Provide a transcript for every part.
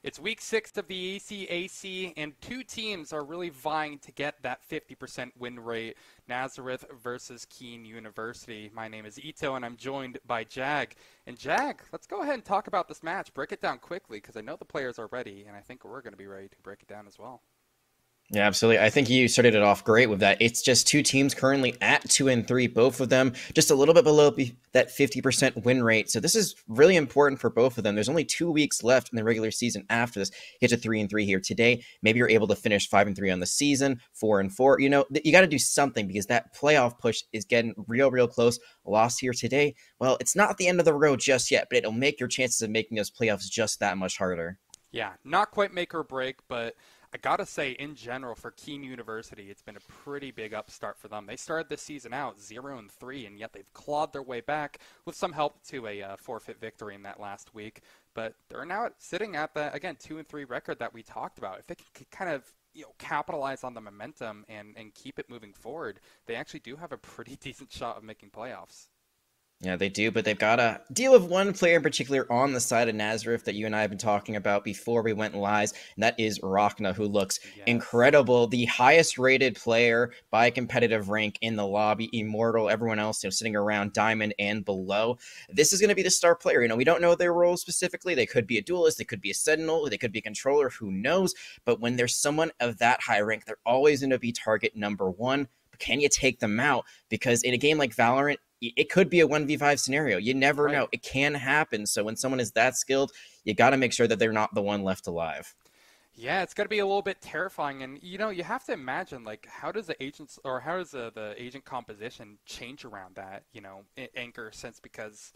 It's week 6 of the ECAC, and two teams are really vying to get that 50% win rate. Nazareth versus Kean University. My name is Ito, and I'm joined by Jag. And Jag, let's go ahead and talk about this match. Break it down quickly, because I know the players are ready, and I think we're going to be ready to break it down as well. Yeah, absolutely. I think you started it off great with that. It's just two teams currently at 2-3, both of them just a little bit below that 50% win rate. So this is really important for both of them. There's only 2 weeks left in the regular season after this. Get to 3-3 here today. Maybe you're able to finish 5-3 on the season, 4-4. You know, you got to do something because that playoff push is getting real close. A loss here today, well, it's not the end of the road just yet, but it'll make your chances of making those playoffs just that much harder. Yeah, not quite make or break, but I gotta say, in general, for Kean University, it's been a pretty big upstart for them. They started this season out 0-3, and yet they've clawed their way back with some help to a forfeit victory in that last week. But they're now sitting at the, again, 2-3 record that we talked about. If they can kind of capitalize on the momentum and keep it moving forward, they actually do have a pretty decent shot of making playoffs. Yeah, they do, but they've got to deal with one player in particular on the side of Nazareth that you and I have been talking about before we went live, and that is Rachna, who looks incredible. The highest rated player by competitive rank in the lobby, immortal, everyone else sitting around diamond and below. This is going to be the star player. We don't know their role specifically. They could be a duelist, they could be a sentinel, they could be a controller, who knows? But when there's someone of that high rank, they're always going to be target number one. But can you take them out? Because in a game like Valorant, it could be a 1v5 scenario. You never know. It can happen. So when someone is that skilled, you got to make sure that they're not the one left alive. Yeah, it's got to be a little bit terrifying. And, you have to imagine, like, how does the agents or how does the agent composition change around that, anchor sense, because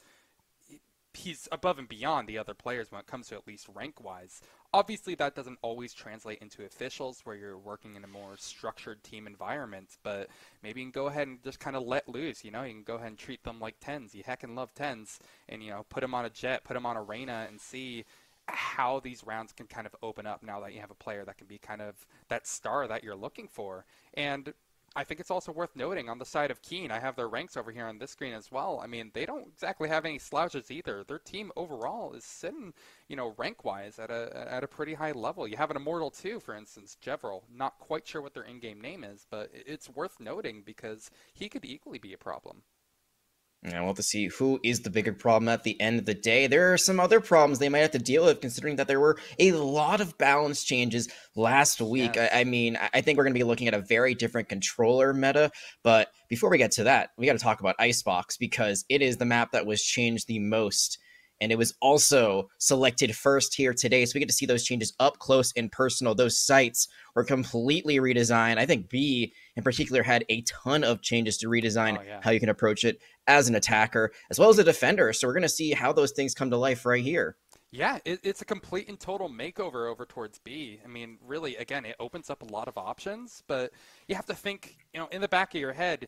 he's above and beyond the other players when it comes to at least rank-wise. Obviously, that doesn't always translate into officials where you're working in a more structured team environment, but maybe you can go ahead and just kind of let loose, you can go ahead and treat them like 10s. You heckin' love 10s, and, put them on a Jet, put them on a Reyna, and see how these rounds can kind of open up now that you have a player that can be kind of that star that you're looking for. And I think it's also worth noting on the side of Kean, I have their ranks over here on this screen as well. I mean, they don't exactly have any slouches either. Their team overall is sitting, rank-wise at a pretty high level. You have an Immortal too, for instance, Jevril. Not quite sure what their in-game name is, but it's worth noting because he could equally be a problem. And we'll have to see who is the bigger problem at the end of the day. There are some other problems they might have to deal with, considering that there were a lot of balance changes last week. Yes. I mean, I think we're going to be looking at a very different controller meta. But before we get to that, we got to talk about Icebox, because it is the map that was changed the most. And it was also selected first here today. So we get to see those changes up close and personal. Those sites were completely redesigned. I think B in particular had a ton of changes to redesign how you can approach it as an attacker as well as a defender. So we're going to see how those things come to life right here. Yeah, it's a complete and total makeover over towards B. I mean, really, again, it opens up a lot of options, but you have to think, in the back of your head,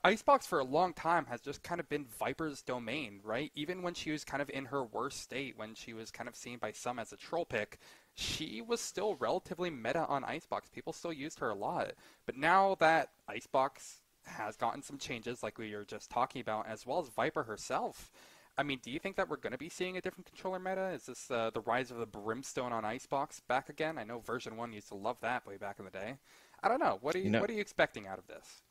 Icebox for a long time has just kind of been Viper's domain, right? Even when she was kind of in her worst state, when she was kind of seen by some as a troll pick, she was still relatively meta on Icebox. People still used her a lot. But now that Icebox has gotten some changes like we were just talking about, as well as Viper herself, I mean, do you think that we're going to be seeing a different controller meta? Is this the rise of the Brimstone on Icebox back again? I know version 1 used to love that way back in the day. I don't know. What are you expecting out of this?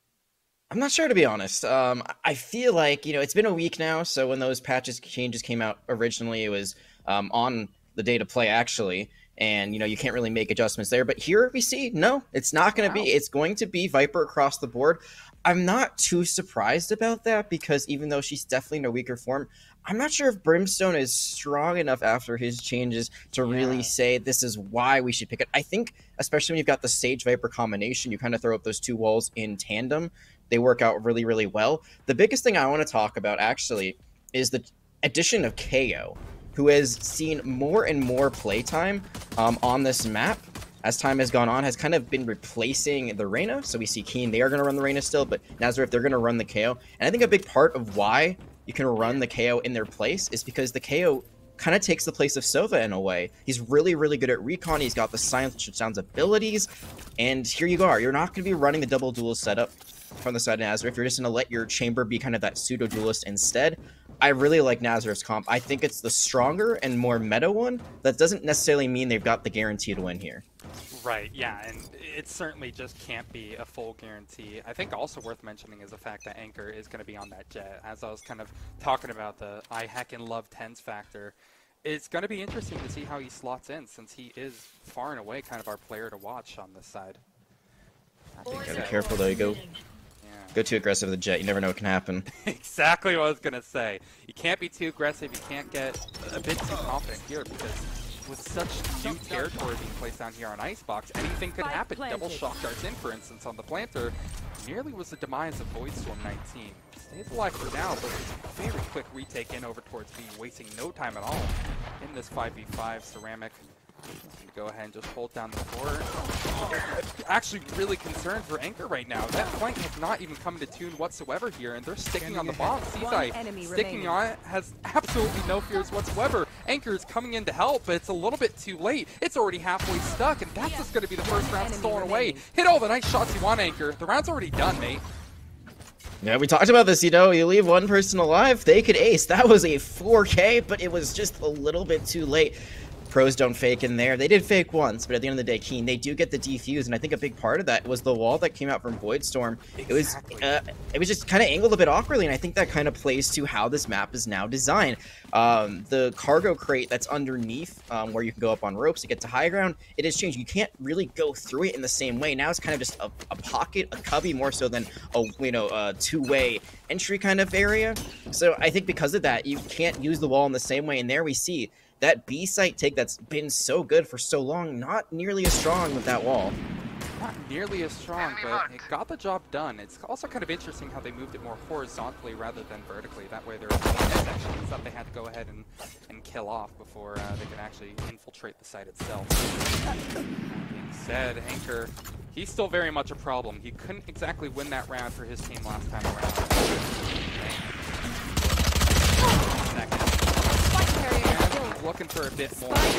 I'm not sure, to be honest. I feel like, it's been a week now. So when those changes came out originally, it was on the day to play, actually. And, you can't really make adjustments there. But here we see, no, it's not going to be. It's going to be Viper across the board. I'm not too surprised about that, because even though she's definitely in a weaker form, I'm not sure if Brimstone is strong enough after his changes to really say this is why we should pick it. I think, especially when you've got the Sage Viper combination, you kind of throw up those two walls in tandem. They work out really well. The biggest thing I want to talk about, actually, is the addition of KO, who has seen more and more playtime on this map as time has gone on, has kind of been replacing the Reyna. So we see Kean, they are going to run the Reyna still, but Nazareth, they're going to run the KO. And I think a big part of why you can run the KO in their place is because the KO kind of takes the place of Sova in a way. He's really good at recon. He's got the Silence Sounds abilities. And here you are. You're not going to be running the double duel setup from the side of Nazareth. You're just going to let your chamber be kind of that pseudo duelist instead. I really like Nazareth's comp. I think it's the stronger and more meta one. That doesn't necessarily mean they've got the guaranteed win here. Right, yeah, and it certainly just can't be a full guarantee. I think also worth mentioning is the fact that Anchor is going to be on that jet. As I was kind of talking about the I heckin' love TenZ factor, it's going to be interesting to see how he slots in, since he is far and away kind of our player to watch on this side. Gotta be careful though, you go too aggressive with the jet, you never know what can happen. Exactly what I was going to say. You can't be too aggressive, you can't get a bit too confident here, because with such new territory being placed down here on Icebox, anything could happen. Double shock darts in, for instance, on the planter. Nearly was the demise of Voidstorm 19. Stays alive for now, but very quick retake in over towards B, wasting no time at all in this 5v5. Ceramic gonna go ahead and just hold down the fort. Actually really concerned for Anchor right now. That flank has not even come to tune whatsoever here, and they're sticking on the bomb. Seaside sticking on it, has absolutely no fears whatsoever. Anchor is coming in to help, but it's a little bit too late. It's already halfway stuck, and that's just going to be the first round stolen away. Hit all the nice shots you want, Anchor. The round's already done, mate. Yeah, we talked about this, you know, you leave one person alive, they could ace. That was a 4K, but it was just a little bit too late. Pros don't fake in there. They did fake once, but at the end of the day, Kean, they do get the defuse, and I think a big part of that was the wall that came out from Voidstorm. Exactly. It was just kind of angled a bit awkwardly, and I think that kind of plays to how this map is now designed. The cargo crate that's underneath, where you can go up on ropes to get to high ground, it has changed. You can't really go through it in the same way. Now it's kind of just a pocket, a cubby, more so than a two-way entry kind of area. So I think because of that, you can't use the wall in the same way, and there we see that B site take that's been so good for so long, not nearly as strong with that wall. Not nearly as strong, but it got the job done. It's also kind of interesting how they moved it more horizontally rather than vertically. That way there were sections that they had to go ahead and kill off before they could actually infiltrate the site itself. That being said, Anchor, he's still very much a problem. He couldn't exactly win that round for his team last time around. Looking for a bit more. Trades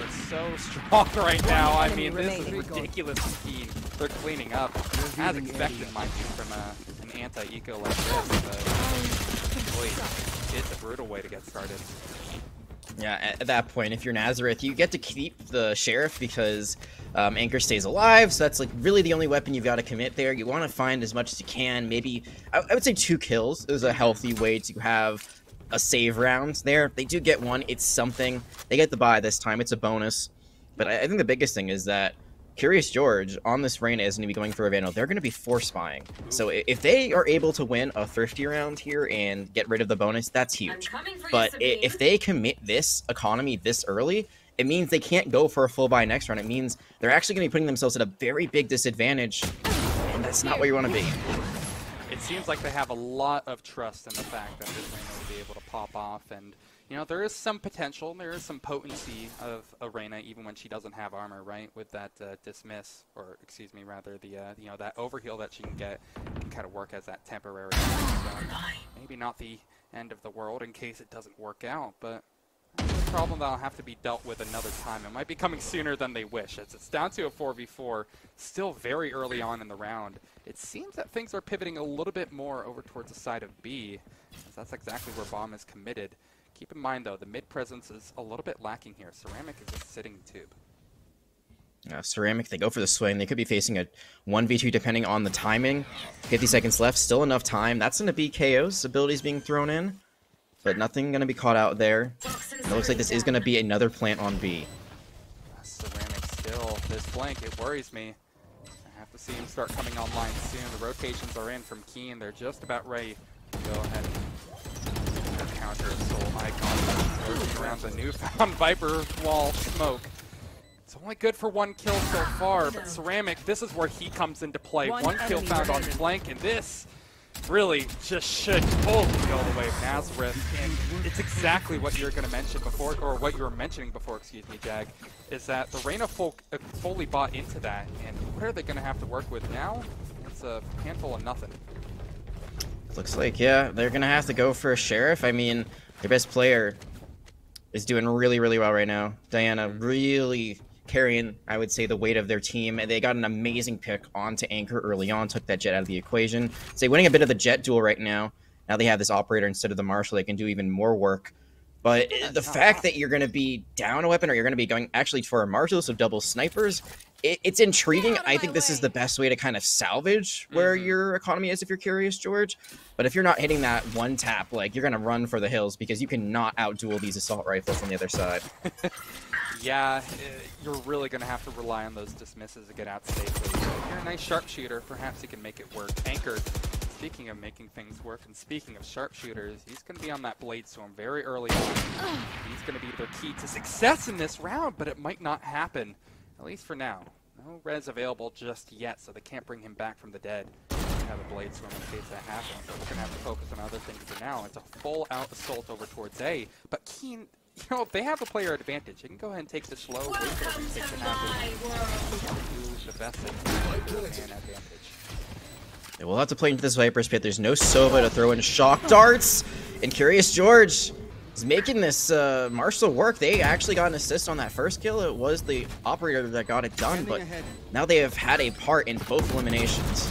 are so strong right now. I mean, this is ridiculous speed. They're cleaning up, as expected, mind you, from an anti-eco like this. But boy, it's a brutal way to get started. Yeah, at that point, if you're Nazareth, you get to keep the Sheriff because Anchor stays alive, so that's like really the only weapon you've got to commit there. You want to find as much as you can. Maybe, I would say 2 kills is a healthy way to have a save round there. They do get one. It's something. They get the buy this time. It's a bonus. But I think the biggest thing is that Curious George on this Reyna is going to be going for a Vandal. They're going to be force spying. So if they are able to win a thrifty round here and get rid of the bonus, that's huge. But if they commit this economy this early, it means they can't go for a full buy next round. It means they're actually going to be putting themselves at a very big disadvantage, and that's not where you want to be. It seems like they have a lot of trust in the fact that this Reyna will be able to pop off, and you know, there is some potential, there is some potency of Arena even when she doesn't have armor, right? With that dismiss, or excuse me, rather the you know, that overheal that she can get can kind of work as that temporary. So maybe not the end of the world in case it doesn't work out, but that's a problem that'll have to be dealt with another time. It might be coming sooner than they wish. It's down to a 4v4, still very early on in the round. It seems that things are pivoting a little bit more over towards the side of B, as that's exactly where Bomb is committed. Keep in mind, though, the mid presence is a little bit lacking here. Ceramic is just sitting tube. Ceramic, they go for the swing. They could be facing a 1v2 depending on the timing. 50 seconds left, still enough time. That's going to be KO's abilities being thrown in, but nothing going to be caught out there. It looks like this is going to be another plant on B. Ceramic still, this flank, it worries me. I have to see him start coming online soon. The rotations are in from Kean. They're just about ready to go ahead and counter Soul Icon. Lurking around the newfound Viper wall smoke. It's only good for 1 kill so far, but Ceramic, this is where he comes into play. 1 kill found on flank, and this really just should totally go the way of Nazareth. And it's exactly what you're going to mention before, or what you were mentioning before, excuse me, Jag, is that the Reyna fully bought into that. And what are they going to have to work with now? It's a handful of nothing. Looks like, yeah, they're going to have to go for a Sheriff. I mean, their best player is doing really, really well right now. Diana really carrying, I would say, the weight of their team. And they got an amazing pick onto Anchor early on, took that Jet out of the equation. So they're winning a bit of the Jet duel right now. Now they have this operator instead of the marshal. They can do even more work. But the fact that you're going to be down a weapon, or you're going to be going actually for a marshal, so double snipers, it's intriguing. I think this is the best way to kind of salvage where your economy is, if you're curious, George. But if you're not hitting that one tap, like, you're going to run for the hills because you cannot outduel these assault rifles on the other side. Yeah, you're really going to have to rely on those dismisses to get out safely. If you're a nice sharpshooter, perhaps you can make it work. Anchor, speaking of making things work, and speaking of sharpshooters, he's going to be on that blade storm very early on. He's going to be their key to success in this round, but it might not happen, at least for now. No res available just yet, so they can't bring him back from the dead. Have a blade storm in case that happens, so we're going to have to focus on other things for now. It's a full-out assault over towards A, but Kean, you know, if they have a player advantage, you can go ahead and take the slow, wait for them to take the Nazareth, do the best they can, and advantage. Yeah, we'll have to play into this Viper's Pit. There's no Sova to throw in shock darts, and Curious George is making this Marshall work. They actually got an assist on that first kill. It was the operator that got it done, but now they have had a part in both eliminations.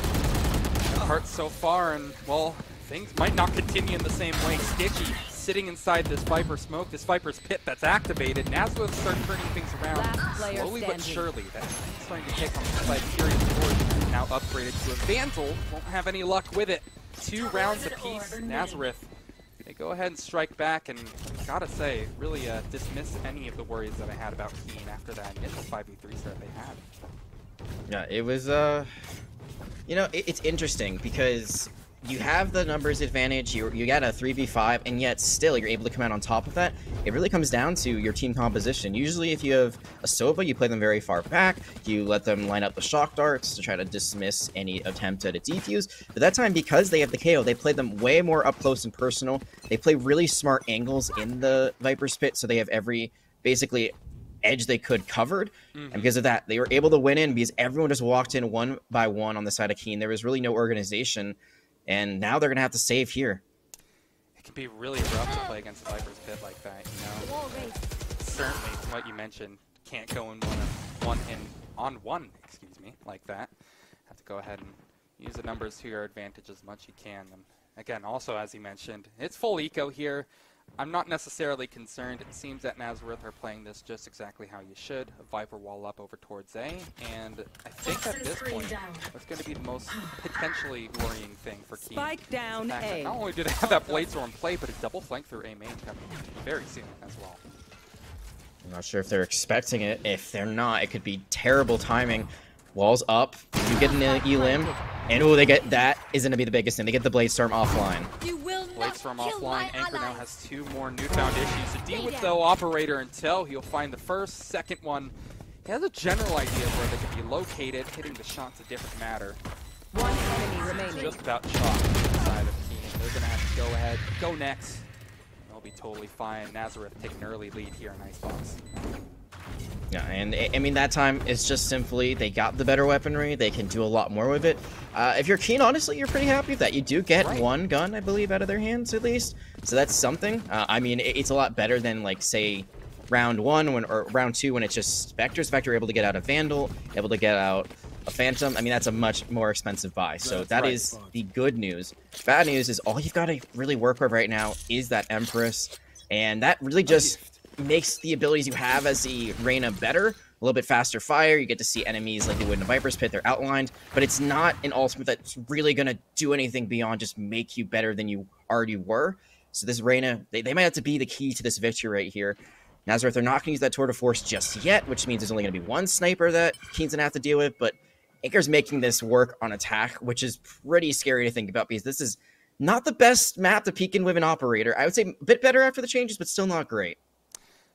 Part so far, and well, things might not continue in the same way. Stitchy sitting inside this Viper smoke, this Viper's Pit that's activated. Nazareth start turning things around slowly but surely. That's starting to take on the side. Curious George now upgraded to a Vandal. Won't have any luck with it. 2 rounds apiece. Nazareth, they go ahead and strike back, and gotta say, really dismiss any of the worries that I had about Kean after that initial 5v3 start they had. Yeah, it was, you know, it's interesting because you have the numbers advantage, you got a 3v5, and yet still you're able to come out on top of that. It really comes down to your team composition. Usually if you have a Sova, you play them very far back, you let them line up the shock darts to try to dismiss any attempt at a defuse. But that time, because they have the KO, they play them way more up close and personal. They play really smart angles in the Viper's Pit, so they have every, basically, edge they could covered, and because of that, they were able to win in because everyone just walked in one by one on the side of Kean. There was really no organization, and now they're going to have to save here. It can be really rough to play against a Viper's Pit like that, you know. Certainly, from what you mentioned, can't go in on one, like that. Have to go ahead and use the numbers to your advantage as much as you can. And again, also as you mentioned, it's full eco here. I'm not necessarily concerned. It seems that Nazareth are playing this just exactly how you should. A Viper wall up over towards A, and I think at this point, that's going to be the most potentially worrying thing for Kean. Spike down A. Not only do they have that blade storm play, but a double flank through A main coming very soon as well. I'm not sure if they're expecting it. If they're not, it could be terrible timing. Walls up, you get an elim, and oh, they get, that is going to be the biggest thing. They get the blade storm offline. Blade storm offline. Anchor now has 2 more newfound issues to deal with, though. Operator until he'll find the first, second one. He has a general idea of where they can be located. Hitting the shot's a different matter. One enemy remaining. Just about shot to the side of Kean. They're going to have to go ahead, go next. They'll be totally fine. Nazareth taking an early lead here in Icebox. Yeah, and I mean, that time it's just simply they got the better weaponry. They can do a lot more with it. If you're Kean, honestly, you're pretty happy with that. You do get one gun, I believe, out of their hands at least. So that's something. I mean, it's a lot better than, like, say, round 1 or round 2 when it's just Spectres. In fact, you're able to get out a Vandal, able to get out a Phantom. I mean, that's a much more expensive buy. So that is the good news. Bad news is all you've got to really work with right now is that Empress. And that really just makes the abilities you have as the Reyna better. A little bit faster fire, you get to see enemies like they would in a Viper's Pit, they're outlined, but it's not an ultimate that's really going to do anything beyond just make you better than you already were. So this Reyna, they might have to be the key to this victory right here. Nazareth, they're not going to use that tour de force just yet, which means there's only going to be one sniper that Kean's going to have to deal with, but Anchor's making this work on attack, which is pretty scary to think about because this is not the best map to peek in with an operator. I would say a bit better after the changes, but still not great.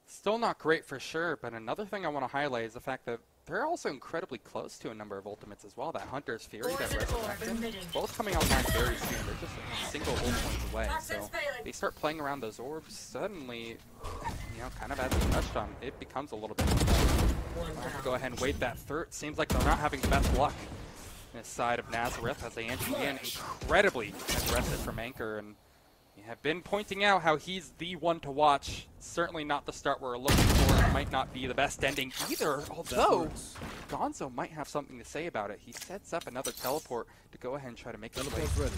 Still not great for sure, but another thing I want to highlight is the fact that they're also incredibly close to a number of ultimates as well. That Hunter's Fury, that Resurrected, both coming online very soon. They're just a single ult points away. So they start playing around those orbs, suddenly, you know, kind of as we touched on, it becomes a little bit more. I'll have to go ahead and wait that third. Seems like they're not having the best luck this side of Nazareth as they enter in incredibly aggressive from Anchor, and have been pointing out how he's the one to watch. Certainly not the start we're looking for. It might not be the best ending either, although Gonzo might have something to say about it. He sets up another teleport to go ahead and try to make his way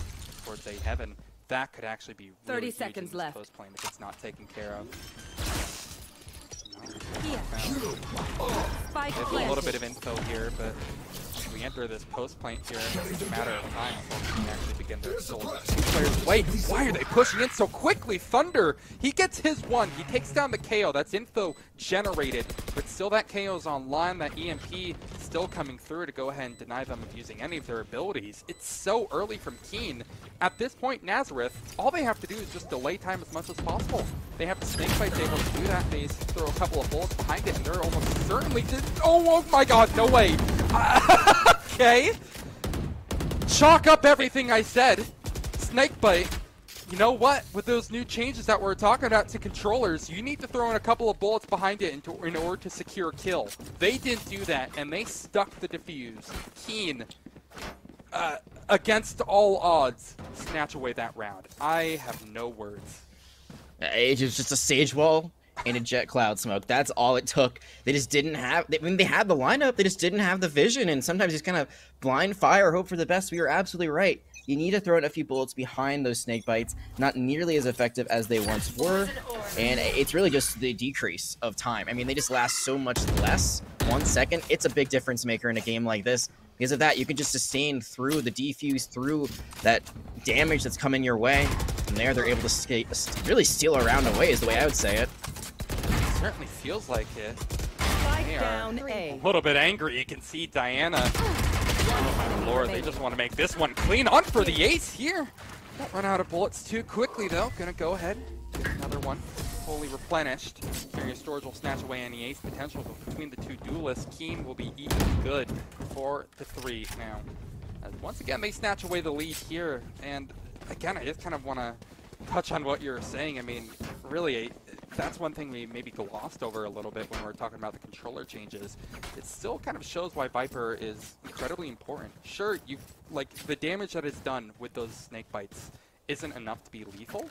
towards a heaven. that could actually be 30 really huge seconds in this left. post plane if it's not taken care of. Spike There's a little planted. bit of info here, but we enter this post plane here, it's a matter of time before we can actually begin to assault. Two players away. Why are they pushing in so quickly? Thunder, he gets his one. He takes down the KO. That's info generated, but still that KO is online. That EMP still coming through to go ahead and deny them of using any of their abilities. It's so early from Kean. At this point, Nazareth, all they have to do is just delay time as much as possible. They have the snake fight able to do that. They throw a couple of bullets behind it, and they're almost certainly just. Oh my God! No way. Okay. Chalk up everything I said. Snakebite. You know what? With those new changes that we're talking about to controllers, you need to throw in a couple of bullets behind it in order to secure a kill. They didn't do that, and they stuck the defuse. Kean, against all odds, snatch away that round. I have no words. It was just a sage wall and a jet cloud smoke. That's all it took. They just didn't have. When they had the lineup, they just didn't have the vision, and sometimes just kind of blind fire, hope for the best. We were absolutely right. You need to throw in a few bullets behind those snake bites. Not nearly as effective as they once were, and it's really just the decrease of time. I mean, they just last so much less. 1 second. It's a big difference maker in a game like this. Because of that, you can just sustain through the defuse, through that damage that's coming your way. From there, they're able to really steal a round away, is the way I would say it. It certainly feels like it. They are Down A. a little bit angry. You can see Diana. Oh my lord, they just want to make this one clean. On for the ace here. Run out of bullets too quickly though. Gonna go ahead, get another one fully replenished. Area storage will snatch away any ace potential, but between the two duelists, Kean will be eating good 4-3 now. As once again, they snatch away the lead here, and again, I just kind of want to touch on what you're saying. I mean, really, that's one thing we maybe glossed over a little bit when we're talking about the controller changes. It still kind of shows why Viper is incredibly important. Sure, you like the damage that is done with those snake bites isn't enough to be lethal,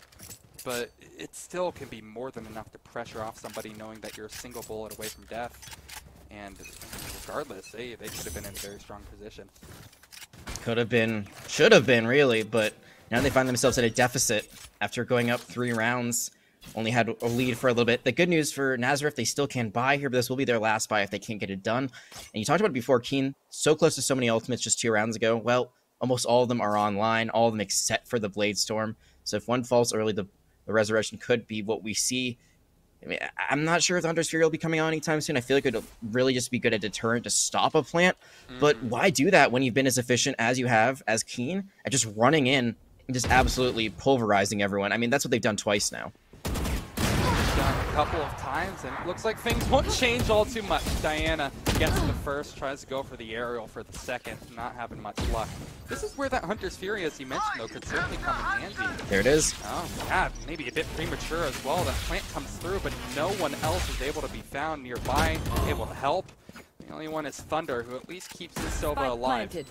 but it still can be more than enough to pressure off somebody knowing that you're a single bullet away from death. And regardless, they could have been in a very strong position. Could have been, should have been, really, but now they find themselves at a deficit after going up 3 rounds. Only had a lead for a little bit. The good news for Nazareth, they still can buy here, but this will be their last buy if they can't get it done. And you talked about it before, Kean, so close to so many ultimates just 2 rounds ago. Well, almost all of them are online, all of them except for the Blade Storm. So if one falls early, the Resurrection could be what we see. I mean, I'm not sure if the Hunter's Fury will be coming on anytime soon. I feel like it would really just be good at deterrent to stop a plant. But why do that when you've been as efficient as you have as Kean at just running in and just absolutely pulverizing everyone? I mean, that's what they've done twice now. Done a couple of times, and it looks like things won't change all too much. Diana gets the first, tries to go for the aerial for the second, not having much luck. This is where that Hunter's Fury, as you mentioned, though, could certainly come in handy. There it is. Oh, yeah, maybe a bit premature as well. That plant comes through, but no one else is able to be found nearby, able to help. The only one is Thunder, who at least keeps his Silva alive. Planted.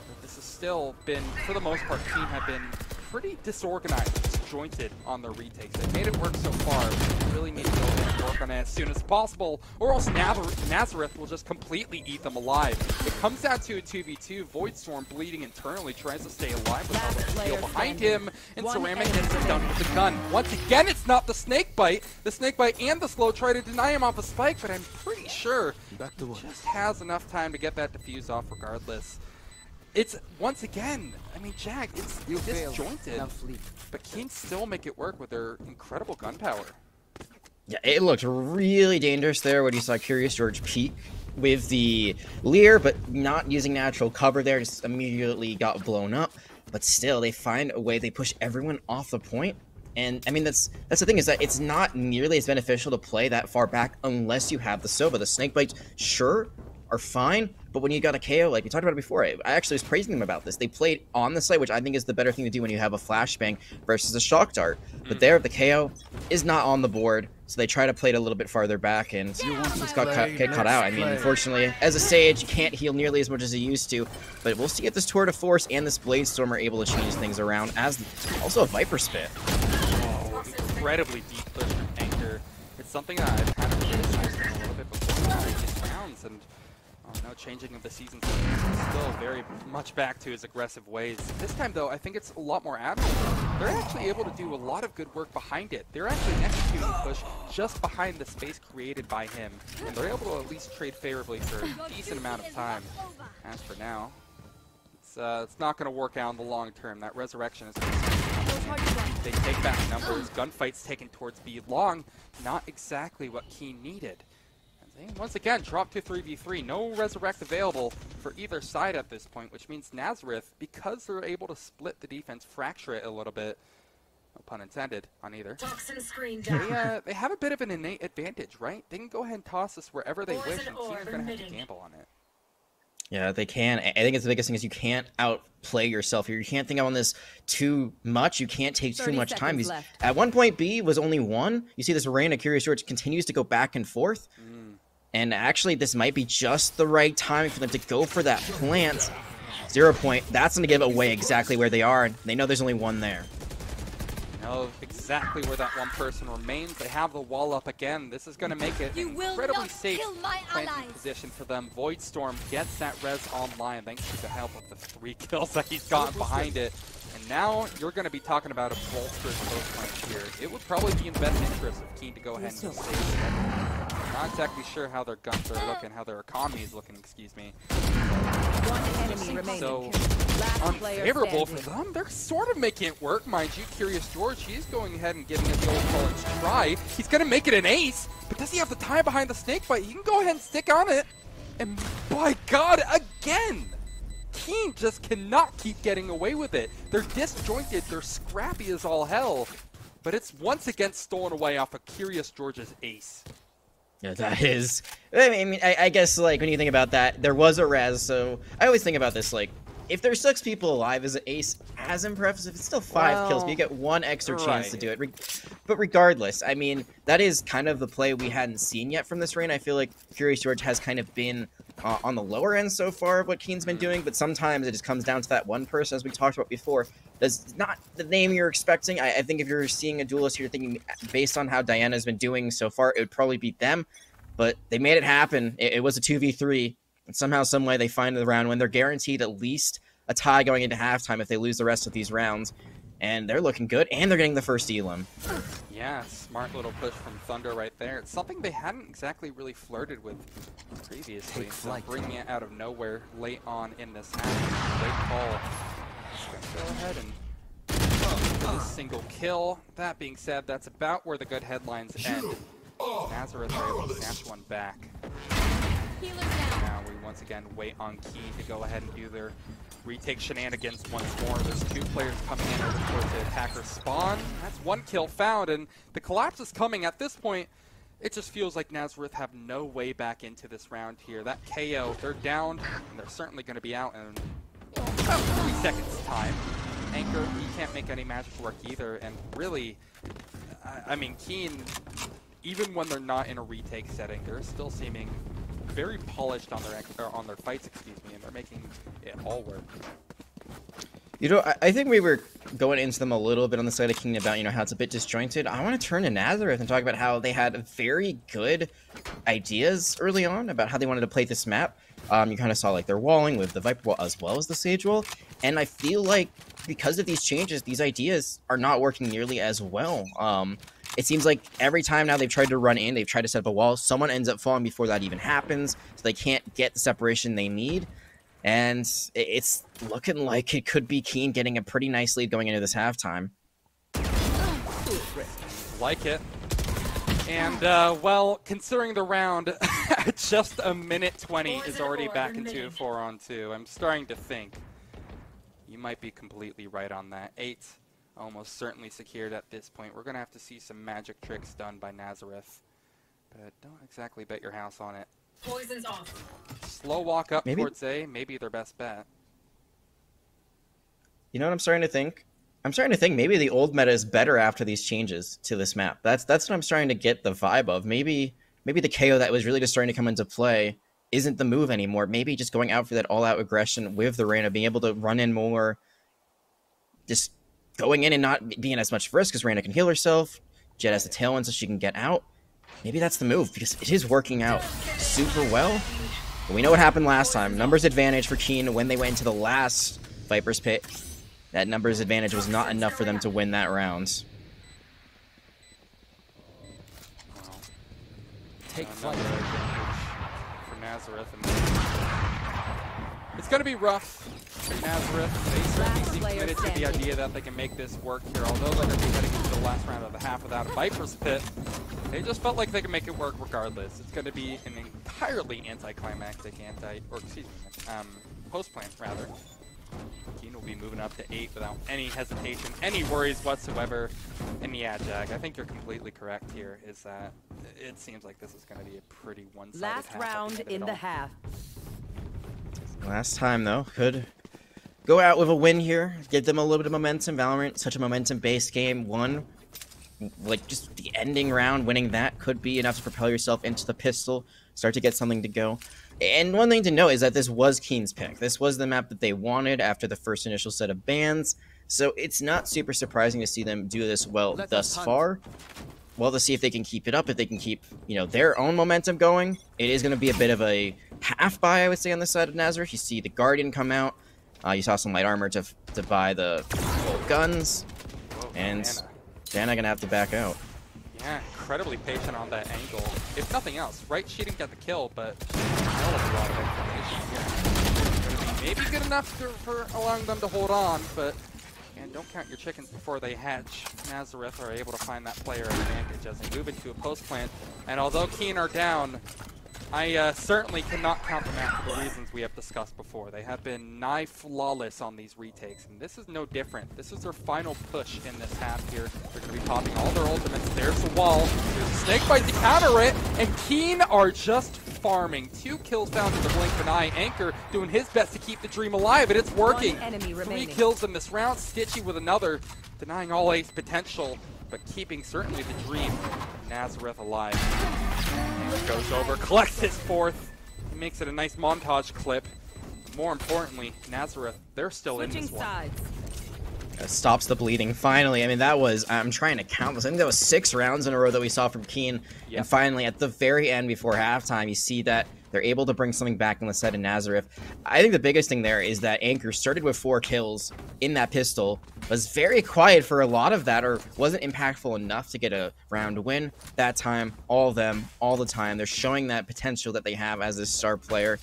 But this has still been, for the most part, Kean have been pretty disorganized, disjointed on their retakes. They've made it work so far. They really need to go in and work on it as soon as possible, or else Nazareth will just completely eat them alive. It comes down to a 2v2. Voidstorm bleeding internally, tries to stay alive with all the steel behind him, and Ceramic gets it done with the gun. Once again, it's not the Snakebite. The Snakebite and the Slow try to deny him off a spike, but I'm pretty sure he just has enough time to get that defuse off regardless. It's, once again, I mean, Jack, it's disjointed, but Kean still make it work with their incredible gunpowder. Yeah, it looked really dangerous there when you saw Curious George peek with the Leer, but not using natural cover there, just immediately got blown up. But still, they find a way, they push everyone off the point. And, I mean, that's the thing, is that it's not nearly as beneficial to play that far back unless you have the Silva. The Snakebites, sure, are fine, but when you got a KO, like we talked about it before, I actually was praising them about this. They played on the site, which I think is the better thing to do when you have a flashbang versus a shock dart. But there, the KO is not on the board, so they try to play it a little bit farther back, and just got cut out. I mean, unfortunately, as a Sage, you can't heal nearly as much as you used to, but we'll see if this Tour de Force and this Blade Storm are able to change things around, as also a Viper Spit. Oh, incredibly deep push from Anchor. It's something that I've kind of criticized him a little bit before in previous rounds, and Oh no, changing of the season. Still very much back to his aggressive ways. This time though, I think it's a lot more admirable. They're actually able to do a lot of good work behind it. They're actually executing push just behind the space created by him. And they're able to at least trade favorably for a decent amount of time. As for now, it's not going to work out in the long term. That resurrection is they take back numbers. Gunfights taken towards B long. Not exactly what Kean needed. And they once again drop to 3v3. No resurrect available for either side at this point, which means Nazareth, because they're able to split the defense, fracture it a little bit, no pun intended on either, Toxin screen down. they have a bit of an innate advantage, right? They can go ahead and toss this wherever they wish, and Kean's going to have to gamble on it. Yeah, they can. I think it's the biggest thing is you can't outplay yourself here. You can't think on this too much. You can't take too much time. At one point, B was only 1. You see this Reyna Curious George continues to go back and forth. And actually, this might be just the right time for them to go for that plant. 0 point. That's going to give away exactly where they are. They know there's only 1 there. Know exactly where that one person remains. They have the wall up again. This is going to make it an incredibly safe planting position for them. Void Storm gets that res online thanks to the help of the 3 kills that he's gotten behind it. And now you're going to be talking about a bolstered close point here. It would probably be in the best interest of Kean to go ahead and save it. Not exactly sure how their guns are looking, how their economy is looking, excuse me. One enemy remaining. So Last unfavorable for them. They're sort of making it work, mind you. Curious George, he's going ahead and giving it the old college try. He's going to make it an ace, but does he have the time behind the snake bite? He can go ahead and stick on it. And by God, again! Kean just cannot keep getting away with it. They're disjointed, they're scrappy as all hell, but it's once again stolen away off of Curious George's ace. Yeah, that is. I guess, like, when you think about that, there was a res, so I always think about this, like, if there's 6 people alive, is an ace as impressive? It's still 5 kills, but you get 1 extra chance to do it. But regardless, I mean, that is kind of the play we hadn't seen yet from this reign. I feel like Curious George has kind of been on the lower end so far of what Kean's been doing, but sometimes it just comes down to that one person, as we talked about before, that's not the name you're expecting. I think if you're seeing a duelist, you're thinking, based on how Diana's been doing so far, it would probably beat them, but they made it happen. It was a 2v3, and somehow, some way, they find the round when they're guaranteed at least a tie going into halftime if they lose the rest of these rounds, and they're looking good, and they're getting the first elim. Yeah, smart little push from Thunder right there. It's something they hadn't exactly really flirted with previously, so bringing it out of nowhere late on in this half. Great call. Just gonna go ahead and get a single kill. That being said, that's about where the good headlines end. Nazareth are able to snatch one back. Now we once again wait on Kean to go ahead and do their retake shenanigans once more. There's 2 players coming in over towards the attacker spawn. That's 1 kill found, and the collapse is coming. At this point, it just feels like Nazareth have no way back into this round here. That KO, they're down, and they're certainly going to be out in about 3 seconds time. Anchor, he can't make any magic work either, and really, I mean, Kean, even when they're not in a retake setting, they're still seeming very polished on their fights, excuse me, and they're making it all work. You know, I think we were going into them a little bit on the side of Kean about, you know, how it's a bit disjointed. I want to turn to Nazareth and talk about how they had very good ideas early on about how they wanted to play this map. You kind of saw, like, their walling with the Viper wall as well as the Sage wall, and I feel like because of these changes, these ideas are not working nearly as well. It seems like every time now they've tried to run in, they've tried to set up a wall, someone ends up falling before that even happens, so they can't get the separation they need. And it's looking like it could be Kean getting a pretty nice lead going into this halftime. Like it. And, well, considering the round, just a minute 20 is already back into 4-on-2. I'm starting to think you might be completely right on that. 8. Almost certainly secured at this point. We're going to have to see some magic tricks done by Nazareth. But don't exactly bet your house on it. Poison's off. Slow walk up towards A, maybe their best bet. You know what I'm starting to think? I'm starting to think maybe the old meta is better after these changes to this map. That's what I'm starting to get the vibe of. Maybe the KO that was really just starting to come into play isn't the move anymore. Maybe just going out for that all-out aggression with the Reyna, being able to run in more, just going in and not being as much risk because Reyna can heal herself. Jet has the tailwind so she can get out. Maybe that's the move because it is working out super well. But we know what happened last time. Numbers advantage for Kean when they went into the last Viper's Pit. That numbers advantage was not enough for them to win that round. Take flight for Nazareth. It's going to be rough for Nazareth. They certainly seem committed to the idea that they can make this work here. Although they're going to be heading into the last round of the half without a Viper's Pit, they just felt like they could make it work regardless. It's going to be an entirely anticlimactic post-plant rather. Kean will be moving up to 8 without any hesitation, any worries whatsoever. And yeah, Jack, I think you're completely correct here, is that it seems like this is going to be a pretty one-sided Last half round in the half. Last time, though, could go out with a win here. Give them a little bit of momentum. Valorant, such a momentum-based game. Like, just the ending round, winning that could be enough to propel yourself into the pistol, start to get something to go. And one thing to note is that this was Kean's pick. This was the map that they wanted after the first initial set of bans, so it's not super surprising to see them do this well thus far. Well, to see if they can keep it up, if they can keep, their own momentum going. It is going to be a bit of a half buy, I would say, on the side of Nazareth. You see the Guardian come out. You saw some light armor to buy the guns. Whoa, and Dana going to have to back out. Yeah, incredibly patient on that angle. If nothing else, right? She didn't get the kill, but a hell of a lot of information here. It's going to be maybe good enough for allowing them to hold on, but and don't count your chickens before they hatch. Nazareth are able to find that player advantage as they move into a post plant. And although Kean are down, I certainly cannot count them out for the reasons we have discussed before. They have been nigh flawless on these retakes, and this is no different. This is their final push in this half here. They're going to be popping all their ultimates. There's the wall. There's a snake bite to counter it, and Kean are just farming. 2 kills down to the blink of an eye. Anchor doing his best to keep the dream alive, and it's working. 1 enemy 3 remaining. kills in this round. Stitchy with another, denying all ace potential, but keeping certainly the dream Nazareth alive. Anchor goes over, collects his 4th. He makes it a nice montage clip. More importantly, Nazareth, they're still in this one. Sides. Stops the bleeding, finally. I mean, that was, I'm trying to count this. I think that was 6 rounds in a row that we saw from Kean. Yep. And finally, at the very end, before halftime, you see that they're able to bring something back on the side of Nazareth. I think the biggest thing there is that Anchor started with 4 kills in that pistol, was very quiet for a lot of that, or wasn't impactful enough to get a round win. That time, all of them, all the time, they're showing that potential that they have as a star player.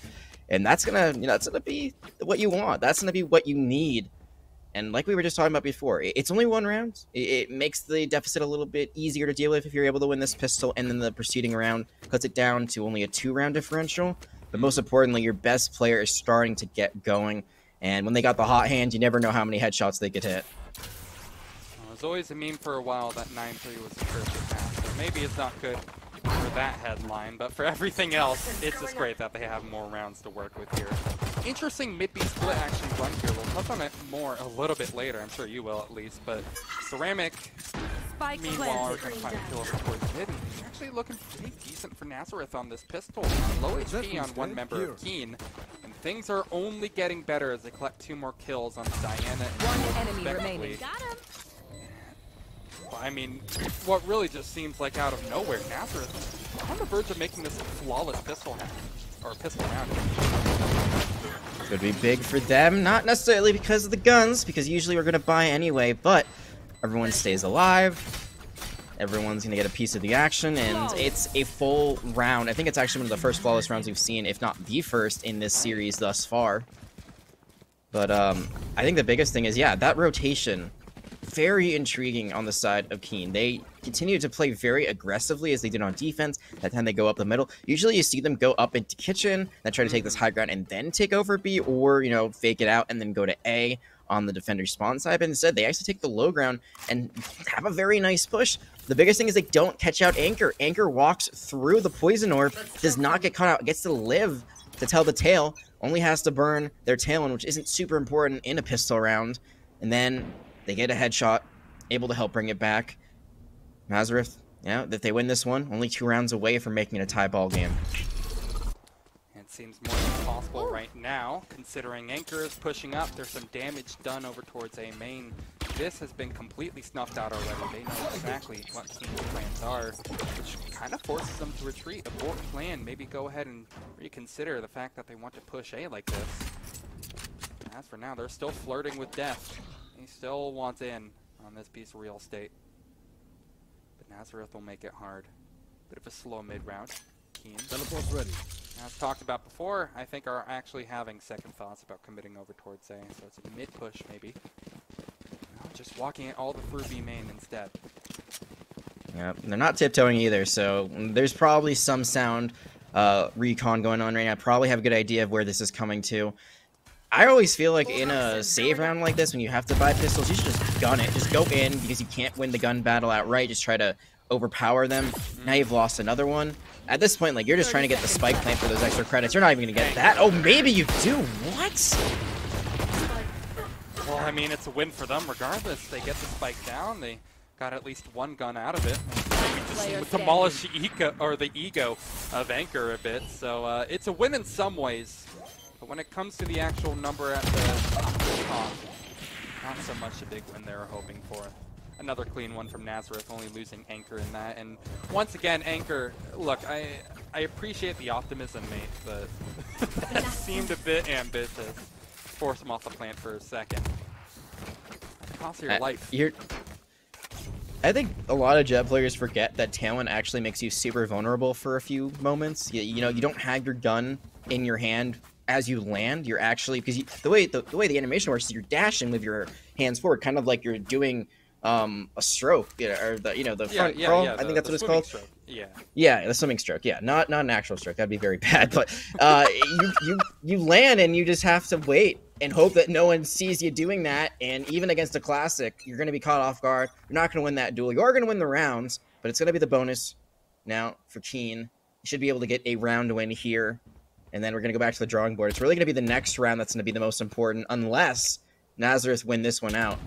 And that's gonna, that's gonna be what you want. That's gonna be what you need. And like we were just talking about before, it's only 1 round. It makes the deficit a little bit easier to deal with if you're able to win this pistol, and then the preceding round cuts it down to only a 2-round differential. But most importantly, your best player is starting to get going. And when they got the hot hand, you never know how many headshots they could hit. Well, there's always a meme for a while that 9-3 was the perfect match. So maybe it's not good for that headline, but for everything else, it's just great that they have more rounds to work with here. Interesting mid-B split actually run here. We'll touch on it more a little bit later. I'm sure you will at least. But Ceramic, Spike meanwhile, are planted. going to find a kill over towards mid. It's actually looking pretty decent for Nazareth on this pistol. Low HP on one member of Kean. And things are only getting better as they collect 2 more kills on Diana and 1 enemy respectively. remaining. Got him. I mean, what really just seems like out of nowhere, Nazareth on the verge of making this a flawless pistol round. Could be big for them, not necessarily because of the guns, because usually we're going to buy anyway, but everyone stays alive. Everyone's going to get a piece of the action, and it's a full round. I think it's actually one of the first flawless rounds we've seen, if not the first in this series thus far. But I think the biggest thing is, yeah, that rotation. Very intriguing on the side of Kean. They continue to play very aggressively as they did on defense. That time they go up the middle. Usually you see them go up into kitchen, then try to take this high ground and then take over B, or, fake it out and then go to A on the defender spawn side. But instead, they actually take the low ground and have a very nice push. The biggest thing is they don't catch out Anchor. Anchor walks through the poison orb, does not get caught out, gets to live to tell the tale, only has to burn their tail in, which isn't super important in a pistol round. And then they get a headshot, able to help bring it back. Nazareth, yeah, if they win this one, only 2 rounds away from making it a tie ball game. It seems more than possible right now, considering Anchor is pushing up. There's some damage done over towards A main. this has been completely snuffed out already. They know exactly what Kean's plans are, which kind of forces them to retreat, abort plan, maybe go ahead and reconsider the fact that they want to push A like this. As for now, they're still flirting with death. He still wants in on this piece of real estate. But Nazareth will make it hard. Bit of a slow mid-round. Kean. Teleport's ready. As talked about before, I think are actually having second thoughts about committing over towards A, so it's a mid-push maybe. No, just walking it all the through B main instead. Yeah, they're not tiptoeing either, so there's probably some sound recon going on right now. Probably have a good idea of where this is coming to. I always feel like in a save round like this, when you have to buy pistols, you should just gun it. Just go in, because you can't win the gun battle outright. Just try to overpower them. Now you've lost another one. At this point, like, you're just trying to get the spike plant for those extra credits. You're not even going to get that. Oh, maybe you do. What? Well, I mean, it's a win for them regardless. They get the spike down. They got at least one gun out of it. Maybe just demolish the ego of Anchor a bit. So it's a win in some ways. But when it comes to the actual number at the top, not so much a big win they were hoping for. Another clean one from Nazareth, only losing Anchor in that. And once again, Anchor, look, I appreciate the optimism, mate, but that seemed a bit ambitious. Force him off the plant for a second. At the cost of your life. I think a lot of Jet players forget that Talon actually makes you super vulnerable for a few moments. You know, you don't have your gun in your hand as you land. You're actually, because the way the animation works is you're dashing with your hands forward, kind of like you're doing a stroke, or the front crawl. I think that's what it's called. Stroke. Yeah, the swimming stroke. Yeah, not an actual stroke. That'd be very bad. But you land and you just have to wait and hope that no one sees you doing that. And even against a classic, you're going to be caught off guard. You're not going to win that duel. You are going to win the rounds, but it's going to be the bonus now for Kean. You should be able to get a round win here, and then we're going to go back to the drawing board. It's really going to be the next round that's going to be the most important, unless Nazareth win this one out.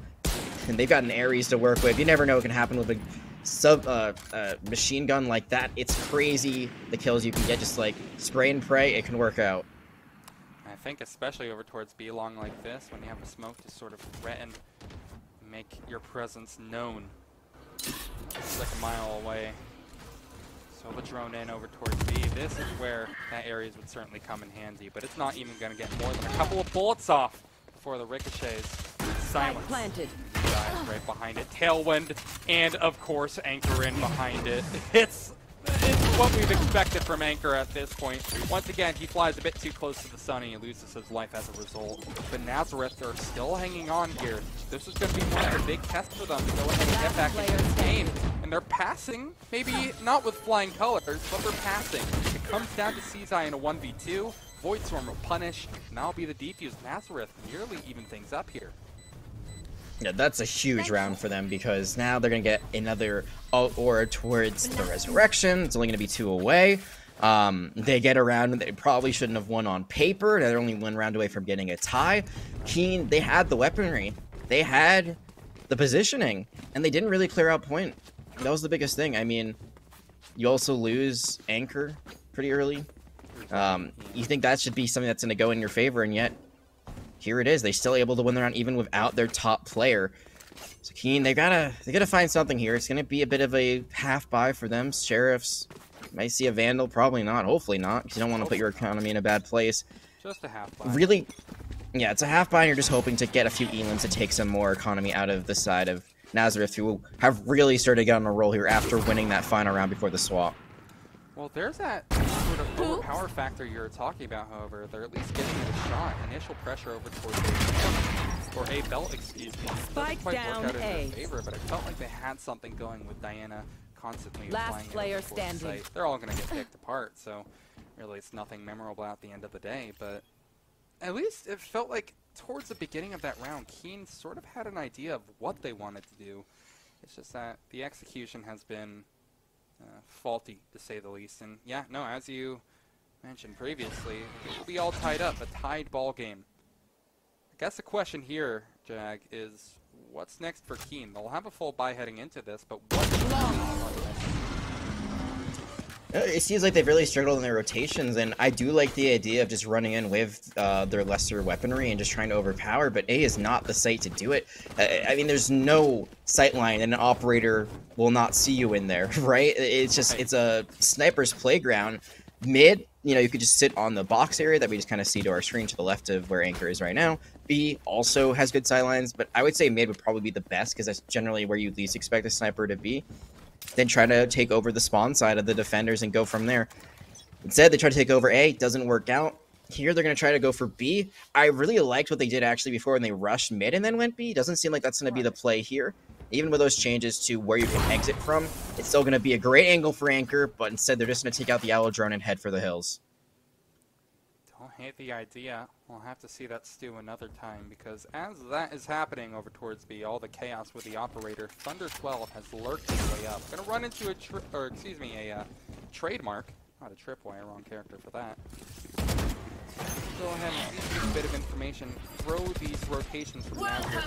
And they've got an Ares to work with. You never know what can happen with a machine gun like that. It's crazy the kills you can get. Just like spray and pray, it can work out. I think especially over towards B long like this, when you have a smoke to sort of threaten, make your presence known. It's like a mile away. So the drone in over towards B. This is where that Ares would certainly come in handy, but it's not even going to get more than a couple of bullets off before the ricochets. Silence. Planted. Dive right behind it. Tailwind, and of course Anchor in behind it. It's what we've expected from Anchor at this point. Once again, he flies a bit too close to the sun and he loses his life as a result. But Nazareth are still hanging on here. This is going to be one of the big tests for them to go ahead and get back into this game. And they're passing, maybe not with flying colors, but they're passing. It comes down to Seasai in a 1v2. Void Storm will punish, and that'll be the defuse. Nazareth nearly even things up here. Yeah, that's a huge round for them, because now they're going to get another aura towards the Resurrection. It's only going to be 2 away. They get a round they probably shouldn't have won on paper. They're only 1 round away from getting a tie. Kean, they had the weaponry. They had the positioning, and they didn't really clear out point. That was the biggest thing. I mean, you also lose Anchor pretty early. You think that should be something that's going to go in your favor, and yet here it is. They're still able to win the round even without their top player. So Kean, they gotta find something here. It's gonna be a bit of a half buy for them. Sheriffs might see a Vandal, probably not. Hopefully not, because you don't want to put your economy in a bad place. Just a half buy. Really, yeah, it's a half buy, and you're just hoping to get a few Elans to take some more economy out of the side of Nazareth, who have really started to get on a roll here after winning that final round before the swap. Well, there's that sort of overpower factor you're talking about, however. They're at least getting a shot. Initial pressure over towards A, or A belt, excuse me. Spike quite down work out in A. their favor, but I felt like they had something going with Diana constantly Last flying player over towards the standing. site. They're all going to get picked apart, so really it's nothing memorable at the end of the day. But at least it felt like towards the beginning of that round, Kean sort of had an idea of what they wanted to do. It's just that the execution has been faulty, to say the least. And yeah, no, as you mentioned previously, it will be all tied up, a tied ball game. I guess the question here, Jag, is what's next for Kean? They'll have a full buy heading into this, but what's It seems like they've really struggled in their rotations, and I do like the idea of just running in with their lesser weaponry and just trying to overpower, but A is not the site to do it. I mean, there's no sightline, and an operator will not see you in there, right? It's just, it's a sniper's playground. Mid, you know, you could just sit on the box area that we just kind of see to our screen to the left of where Anchor is right now. B also has good sightlines, but I would say mid would probably be the best because that's generally where you least expect a sniper to be. Then try to take over the spawn side of the defenders and go from there. Instead, they try to take over A. Doesn't work out. Here, they're going to try to go for B. I really liked what they did actually before when they rushed mid and then went B. Doesn't seem like that's going to be the play here. Even with those changes to where you can exit from, it's still going to be a great angle for Anchor, but instead they're just going to take out the Owl Drone and head for the hills. Don't hate the idea. We'll have to see that stew another time, because as that is happening over towards B, all the chaos with the operator, Thunder 12 has lurked his way up. Gonna run into a trademark. Not a tripwire, wrong character for that. Go ahead and give a bit of information. Throw these rotations from Nazareth.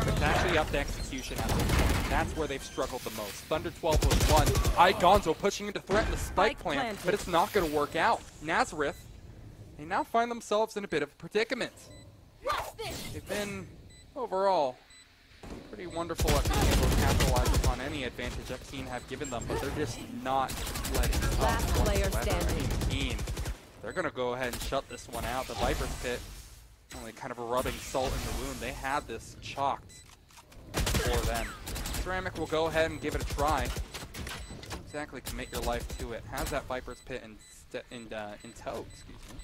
It's actually up to execution at this point. That's where they've struggled the most. Thunder 12 was one. Gonzo pushing into threat in the spike plant, but it's not going to work out. Nazareth, they now find themselves in a bit of a predicament. They've been, overall, pretty wonderful at being able to capitalize upon any advantage that Kean have given them, but they're just not letting up whatsoever. Kean, they're going to go ahead and shut this one out. The Viper's Pit, only kind of rubbing salt in the wound. They had this chalked for them. Ceramic will go ahead and give it a try. Exactly commit your life to it. Has that Viper's Pit in tow, excuse me.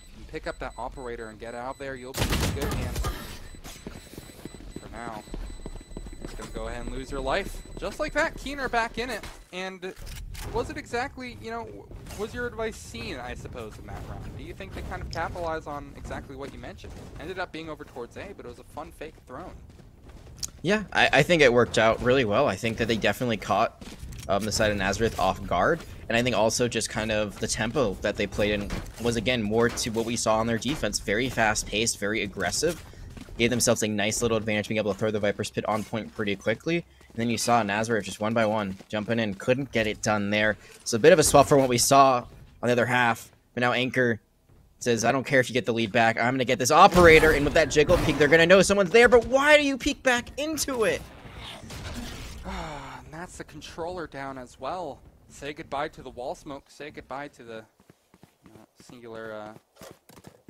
You can pick up that operator and get out there. You'll be in good hands. For now, you're going to go ahead and lose your life. Just like that, Kean are back in it. And was it exactly, you know, was your advice seen, I suppose, in that round? Do you think they kind of capitalized on exactly what you mentioned? Ended up being over towards A, but it was a fun fake thrown. Yeah, I think it worked out really well. I think that they definitely caught the side of Nazareth off guard. And I think also just kind of the tempo that they played in was, again, more to what we saw on their defense. Very fast-paced, very aggressive. Gave themselves a nice little advantage being able to throw the Viper's Pit on point pretty quickly. And then you saw Nazareth just one by one jumping in. Couldn't get it done there. So a bit of a swap from what we saw on the other half. But now Anchor says, I don't care if you get the lead back. I'm going to get this operator. And with that jiggle peek, they're going to know someone's there. But why do you peek back into it? And that's the controller down as well. Say goodbye to the wall smoke. Say goodbye to the singular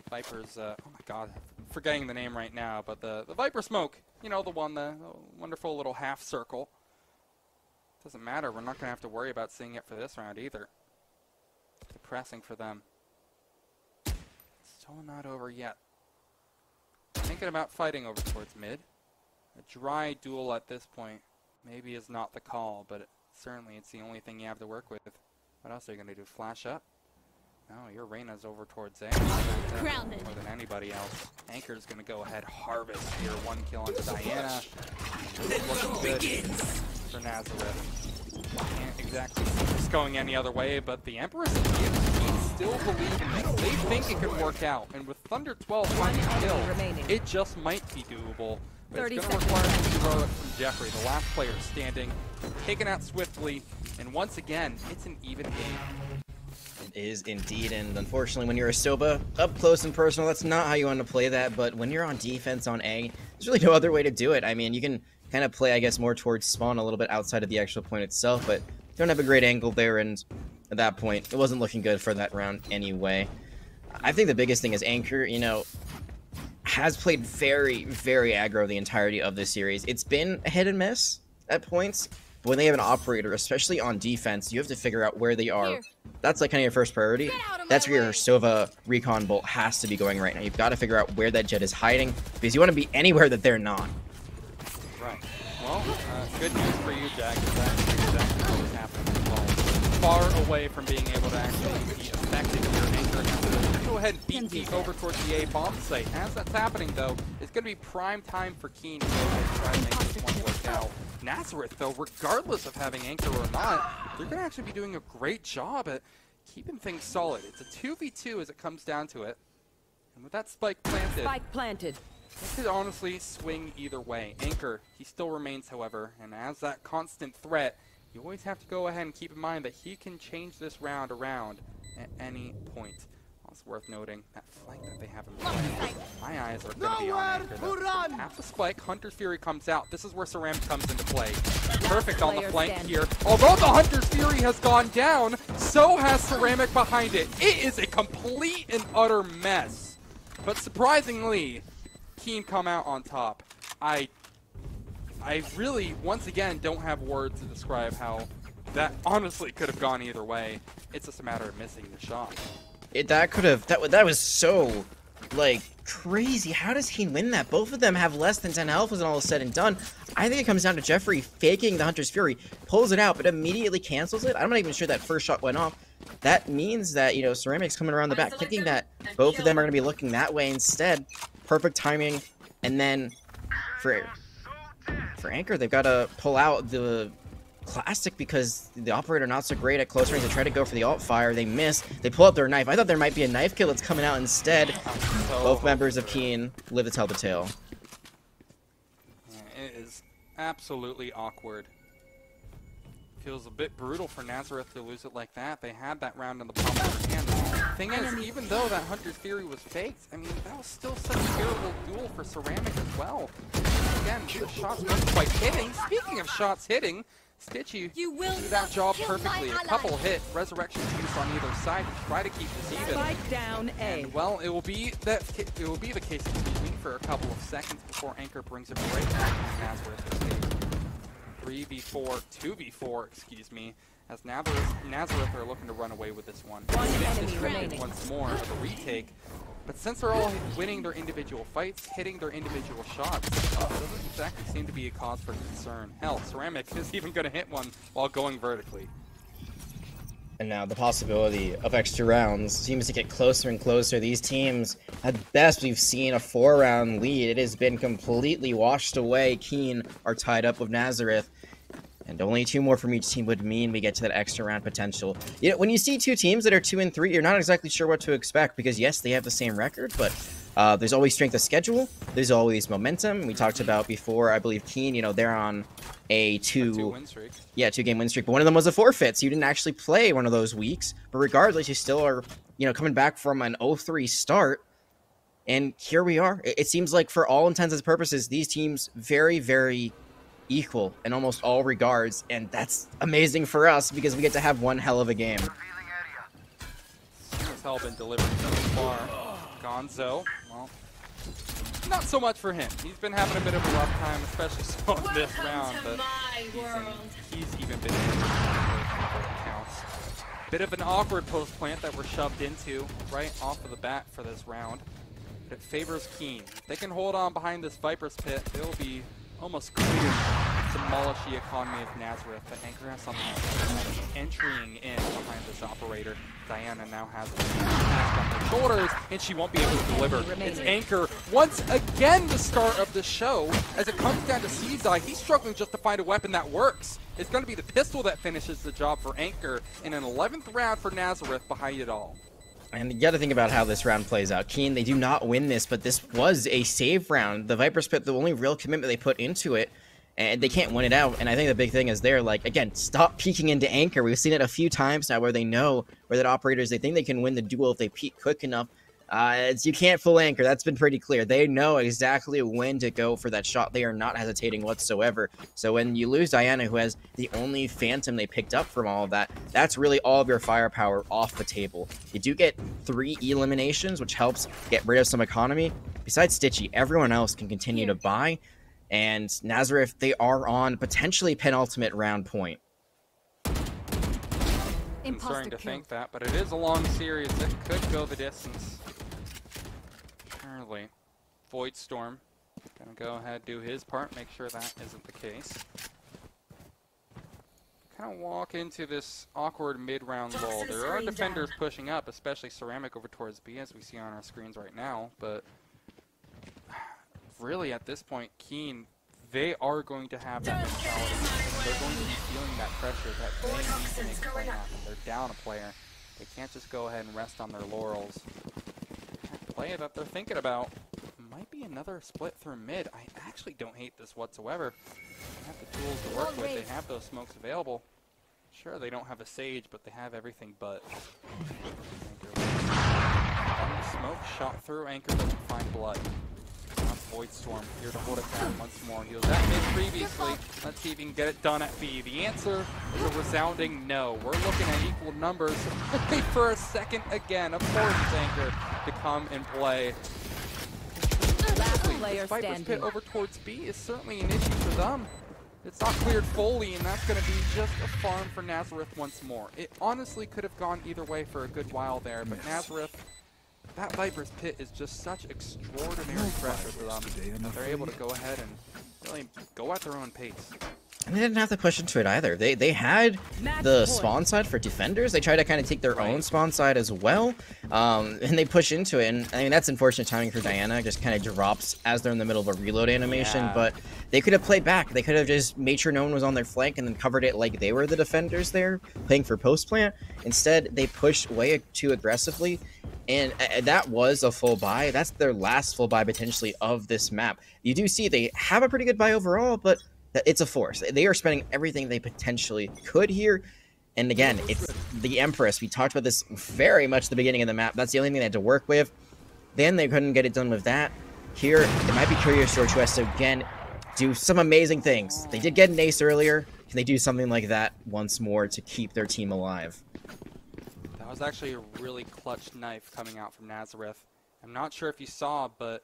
Viper's. Oh my god. Forgetting the name right now. But the Viper smoke. You know, the one, the wonderful little half circle. Doesn't matter. We're not going to have to worry about seeing it for this round either. Depressing for them. Still not over yet. Thinking about fighting over towards mid. A dry duel at this point maybe is not the call, but certainly it's the only thing you have to work with. What else are you going to do? Flash up? No, your Reyna's over towards A. More than anybody else. Anchor's going to go ahead, harvest here. 1 kill onto Diana. Looking good for Nazareth. Can't exactly see this going any other way, but the Empress and DFT still believe in this. They think it can work out, and with Thunder 12 finding a kill, it just might be doable. But it's going to require some heroic from Jeffrey, the last player standing, taken out swiftly, and once again, it's an even game. It is indeed, and unfortunately when you're a Soba, up close and personal, that's not how you want to play that, but when you're on defense on A, there's really no other way to do it. I mean, you can kind of play, I guess, more towards spawn a little bit outside of the actual point itself, but you don't have a great angle there, and at that point, it wasn't looking good for that round anyway. I think the biggest thing is Anchor, you know, has played very, very aggro the entirety of this series. It's been a hit and miss at points, but when they have an operator, especially on defense, you have to figure out where they are. That's like kind of your first priority. That's where your Sova recon bolt has to be going right now. You've got to figure out where that jet is hiding, because you want to be anywhere that they're not. Right. Well, good news for you, Jack, is that's exactly what was happening as well. Far away from being able to actually be effective in your Anchor. Go ahead and beat Kean over towards the A bomb site. As that's happening, though, it's going to be prime time for Kean to go ahead and try to make this one work out. Nazareth, though, regardless of having Anchor or not, they're going to actually be doing a great job at keeping things solid. It's a 2v2 as it comes down to it. And with that spike planted, it could honestly swing either way. Anchor, he still remains, however, and as that constant threat, you always have to go ahead and keep in mind that he can change this round around at any point. It's worth noting that flank that they have in play. My eyes are going to be on Anchor though. Half the spike, Hunter's Fury comes out. This is where Ceramic comes into play. Perfect on the flank here. Although the Hunter's Fury has gone down, so has Ceramic behind it. It is a complete and utter mess. But surprisingly, Kean come out on top. I really, once again, don't have words to describe how that honestly could have gone either way. It's just a matter of missing the shot. That was so, like, crazy. How does he win that? Both of them have less than 10 health when all is said and done. I think it comes down to Jeffrey faking the Hunter's Fury, pulls it out, but immediately cancels it. I'm not even sure that first shot went off. That means that, you know, Ceramic's coming around the back, thinking that both of them are going to be looking that way instead. Perfect timing. And then for Anchor, they've got to pull out the Classic because the operator not so great at close range. They try to go for the alt fire, they miss, they pull out their knife. I thought there might be a knife kill that's coming out instead. Both members of Kean live to tell the tale. Yeah, it is absolutely awkward. Feels a bit brutal for Nazareth to lose it like that. They had that round in the palm of their hand. The thing is, even though that Hunter's Fury was faked, I mean, that was still such a terrible duel for Ceramic as well. Again, the shots weren't quite hitting. Speaking of shots hitting, Stitchy do that job perfectly. A couple hit resurrection use on either side to try to keep this even. Spike down A. And well, it will be the case for a couple of seconds before Anchor brings it right back to Nazareth. 3v4, 2v4, excuse me, as Nazareth are looking to run away with this one. One enemy remaining. Once more of a retake. But since they're all winning their individual fights, hitting their individual shots, it doesn't exactly seem to be a cause for concern. Hell, Ceramic is even going to hit one while going vertically. And now the possibility of extra rounds seems to get closer and closer. These teams, at best, we've seen a 4-round lead. It has been completely washed away. Kean are tied up with Nazareth. And only 2 more from each team would mean we get to that extra round potential. You know, when you see 2 teams that are 2 and 3, you're not exactly sure what to expect because, yes, they have the same record, but there's always strength of schedule. There's always momentum. We talked about before, I believe, Kean, you know, they're on a 2-game win streak. But one of them was a forfeit, so you didn't actually play one of those weeks. But regardless, you still are, you know, coming back from an 0-3 start. And here we are. It seems like for all intents and purposes, these teams very, very equal in almost all regards, and that's amazing for us because we get to have one hell of a game. Has hell been delivered so far. Gonzo, well, not so much for him. He's been having a bit of a rough time, especially so in this round, but he's even been in counts. Bit of an awkward post plant that we're shoved into right off of the bat for this round, but it favors Kean. If they can hold on behind this Viper's Pit, they'll be almost clear to demolish the economy of Nazareth. But Anchor has something entering in behind this operator. Diana now has a task on her shoulders, and she won't be able to deliver. It's Anchor once again the start of the show. As it comes down to Seaside, he's struggling just to find a weapon that works. It's going to be the pistol that finishes the job for Anchor in an 11th round for Nazareth behind it all. And you got to think about how this round plays out. Kean, they do not win this, but this was a save round. The Viper's Pit, the only real commitment they put into it, and they can't win it out. And I think the big thing is they're like, again, stop peeking into Anchor. We've seen it a few times now where they know where that operators, they think they can win the duel if they peek quick enough. You can't fool Anchor. That's been pretty clear. They know exactly when to go for that shot. They are not hesitating whatsoever. So when you lose Diana, who has the only Phantom they picked up from all of that, that's really all of your firepower off the table. You do get 3 eliminations, which helps get rid of some economy. Besides Stitchy, everyone else can continue to buy. And Nazareth, they are on potentially penultimate round point. I'm starting to think that, but it is a long series. It could go the distance. Apparently, Void Storm gonna go ahead, do his part, make sure that isn't the case. Kind of walk into this awkward mid-round lull. There are defenders pushing up, especially Ceramic over towards B, as we see on our screens right now. But really, at this point, Kean, they are going to have that mentality. They're going to be feeling that pressure that they need to make a play happen. They're down a player. They can't just go ahead and rest on their laurels. That play that they're thinking about might be another split through mid. I actually don't hate this whatsoever. They have the tools to work with. They have those smokes available. Sure, they don't have a Sage, but they have everything but. Smoke shot through. Anchor doesn't find blood. Void Storm here to hold it down once more. He was at mid previously. Let's see if he can get it done at B. The answer is a resounding no. We're looking at equal numbers for a second again. Of course, Anchor to come and play. This Viper's Pit over towards B is certainly an issue for them. It's not cleared fully, and that's going to be just a farm for Nazareth once more. It honestly could have gone either way for a good while there, but Nazareth, that Viper's Pit is just such extraordinary pressure for them. They're able to go ahead and really go at their own pace. And they didn't have to push into it either. They had the spawn side for defenders. They tried to kind of take their own spawn side as well, and they push into it. And I mean, that's unfortunate timing for Diana. Just kind of drops as they're in the middle of a reload animation. But they could have played back. They could have just made sure no one was on their flank and then covered it like they were the defenders there, playing for post plant. Instead, they pushed way too aggressively. And that was a full buy. That's their last full buy potentially of this map. You do see they have a pretty good buy overall, but it's a force. They are spending everything they potentially could here. And again, it's the Empress. We talked about this very much at the beginning of the map. That's the only thing they had to work with. Then they couldn't get it done with that. Here, it might be Curious George who has to, again, do some amazing things. They did get an ace earlier. Can they do something like that once more to keep their team alive? That was actually a really clutch knife coming out from Nazareth. I'm not sure if you saw, but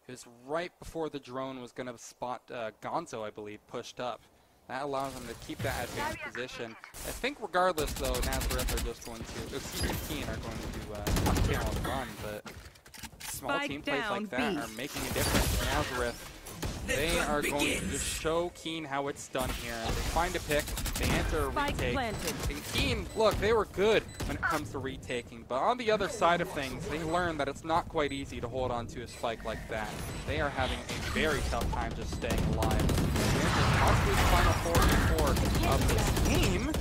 it was right before the drone was going to spot Gonzo, I believe, pushed up. That allows them to keep that advanced position. I think regardless, though, Nazareth are just going to, excuse me, Kean are going to come down and run, but small team plays like that are making a difference. Nazareth, they are going to just show Kean how it's done here. They find a pick, they enter a retake. And Kean, look, they were good when it comes to retaking, but on the other side of things, they learned that it's not quite easy to hold on to a spike like that. They are having a very tough time just staying alive. Possibly the final 4v4 of this game.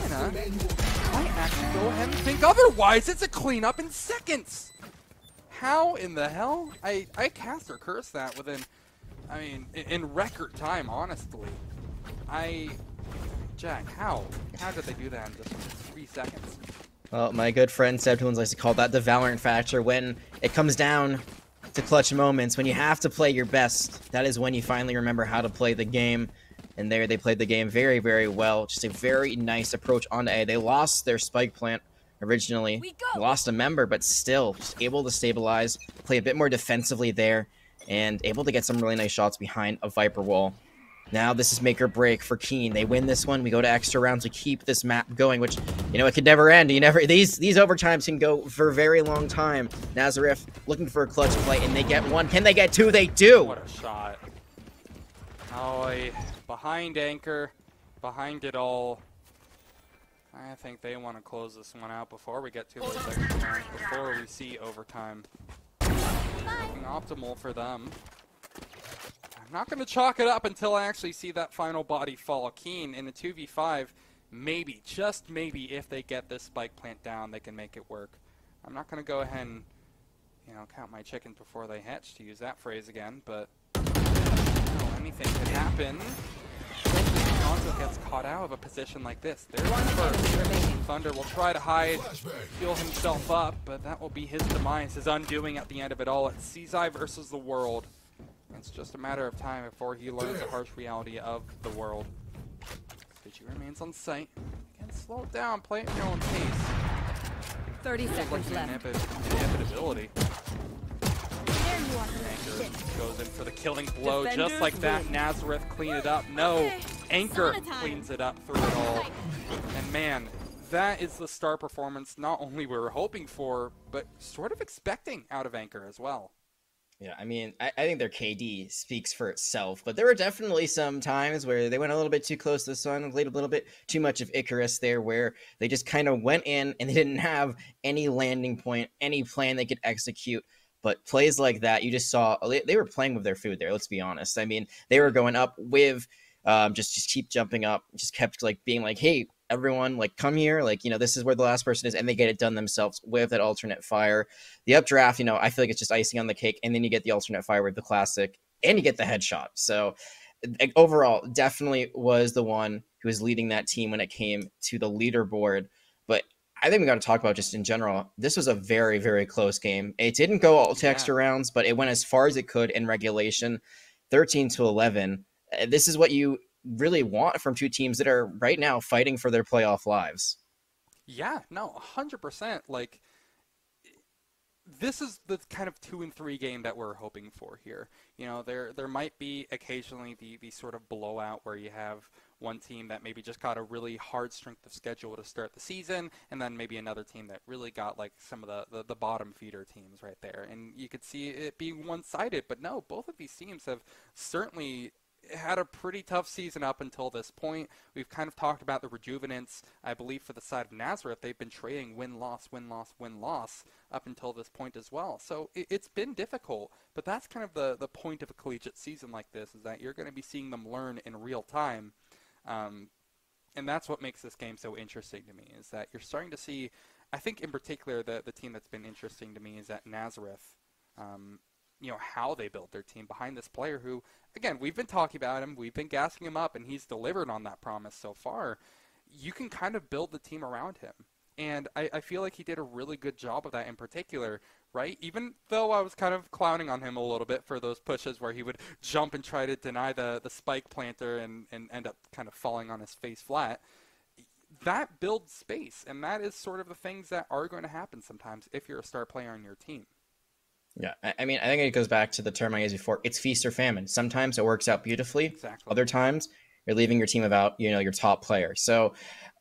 Diana might actually go ahead and think otherwise. It's a cleanup in seconds. How in the hell? I cast or curse that within, I mean, in record time, honestly. Jack, how? How did they do that in just 3 seconds? Well, my good friend Sebtoons likes to call that the Valorant factor. When it comes down to clutch moments, when you have to play your best, that is when you finally remember how to play the game. And there they played the game very, very well. Just a very nice approach on A. They lost their spike plant originally. Lost a member, but still just able to stabilize, play a bit more defensively there, and able to get some really nice shots behind a Viper wall. Now this is make or break for Kean. They win this one. We go to extra rounds to keep this map going, which, you know, it could never end. These overtimes can go for a very long time. Nazareth looking for a clutch play, and they get one. Can they get two? They do. What a shot. Oh, behind Anchor, behind it all. I think they want to close this one out before we get to those extra rounds, before we see overtime. Looking optimal for them. I'm not going to chalk it up until I actually see that final body fall. Kean in a 2v5, maybe, just maybe, if they get this spike plant down, they can make it work. I'm not going to go ahead and, you know, count my chickens before they hatch, to use that phrase again, but anything could happen. Especially if Gonzo gets caught out of a position like this. There's the first. Thunder will try to hide, heal himself up, but that will be his demise, his undoing at the end of it all. It's Seaside versus the world. It's just a matter of time before he learns the harsh reality of the world. Digi remains on site. Again, slow it down, play it at your own pace. 30 seconds left. Inevitability. Anchor goes in for the killing blow, just like that. Nazareth clean it up. No, Anchor cleans it up through it all. And man, that is the star performance not only we were hoping for, but sort of expecting out of Anchor as well. Yeah, I mean, I think their KD speaks for itself, but there were definitely some times where they went a little bit too close to the sun, played a little bit too much of Icarus there, where they just kind of went in and they didn't have any landing point, any plan they could execute. But plays like that, you just saw, they were playing with their food there, let's be honest. I mean, they were going up with, just keep jumping up, just kept like being like, hey, everyone, like, come here, like, you know, this is where the last person is, and they get it done themselves with that alternate fire. The updraft, you know, I feel like it's just icing on the cake, and then you get the alternate fire with the classic, and you get the headshot. So overall, definitely was the one who was leading that team when it came to the leaderboard. But I think we got to talk about just in general. This was a very, very close game. It didn't go all to extra rounds, but it went as far as it could in regulation, 13-11. This is what you really want from two teams that are right now fighting for their playoff lives. Yeah, no, 100%. Like, this is the kind of 2 and 3 game that we're hoping for here. You know, there might be occasionally the sort of blowout where you have one team that maybe just got a really hard strength of schedule to start the season, and then maybe another team that really got like some of the bottom feeder teams right there. And you could see it being one-sided, but no, both of these teams have certainly had a pretty tough season up until this point. We've kind of talked about the rejuvenants. I believe for the side of Nazareth, they've been trading win-loss, win-loss, win-loss up until this point as well. So it's been difficult, but that's kind of the point of a collegiate season like this, is that you're going to be seeing them learn in real time. And that's what makes this game so interesting to me, is that you're starting to see, I think in particular, the team that's been interesting to me is that Nazareth. You know, how they built their team behind this player who, again, we've been talking about him, we've been gassing him up, and he's delivered on that promise so far. You can kind of build the team around him. And I feel like he did a really good job of that in particular, right? Even though I was kind of clowning on him a little bit for those pushes where he would jump and try to deny the spike planter and end up kind of falling on his face flat. That builds space, and that is sort of the things that are going to happen sometimes if you're a star player on your team. Yeah, I mean, I think it goes back to the term I used before. It's feast or famine. Sometimes it works out beautifully. Exactly. Other times, you're leaving your team without, your top player. So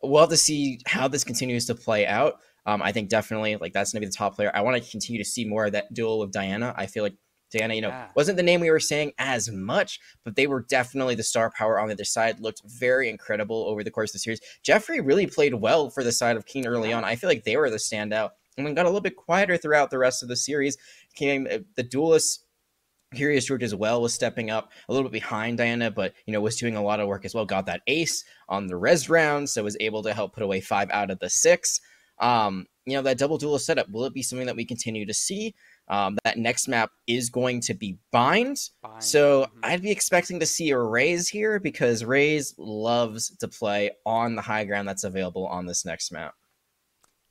we'll have to see how this continues to play out. I think definitely, like, that's going to be the top player. I want to continue to see more of that duel with Diana. I feel like Diana, wasn't the name we were saying as much, but they were definitely the star power on the other side. Looked very incredible over the course of the series. Jeffrey really played well for the side of Kean early on. I feel like they were the standout. And then got a little bit quieter throughout the rest of the series. Came the duelist, Curious George as well, was stepping up a little bit behind Diana, but was doing a lot of work as well. Got that ace on the res round, so was able to help put away 5 out of the 6. That double duelist setup, will it be something that we continue to see? That next map is going to be Bind. So I'd be expecting to see a Raze here, because Raze loves to play on the high ground that's available on this next map.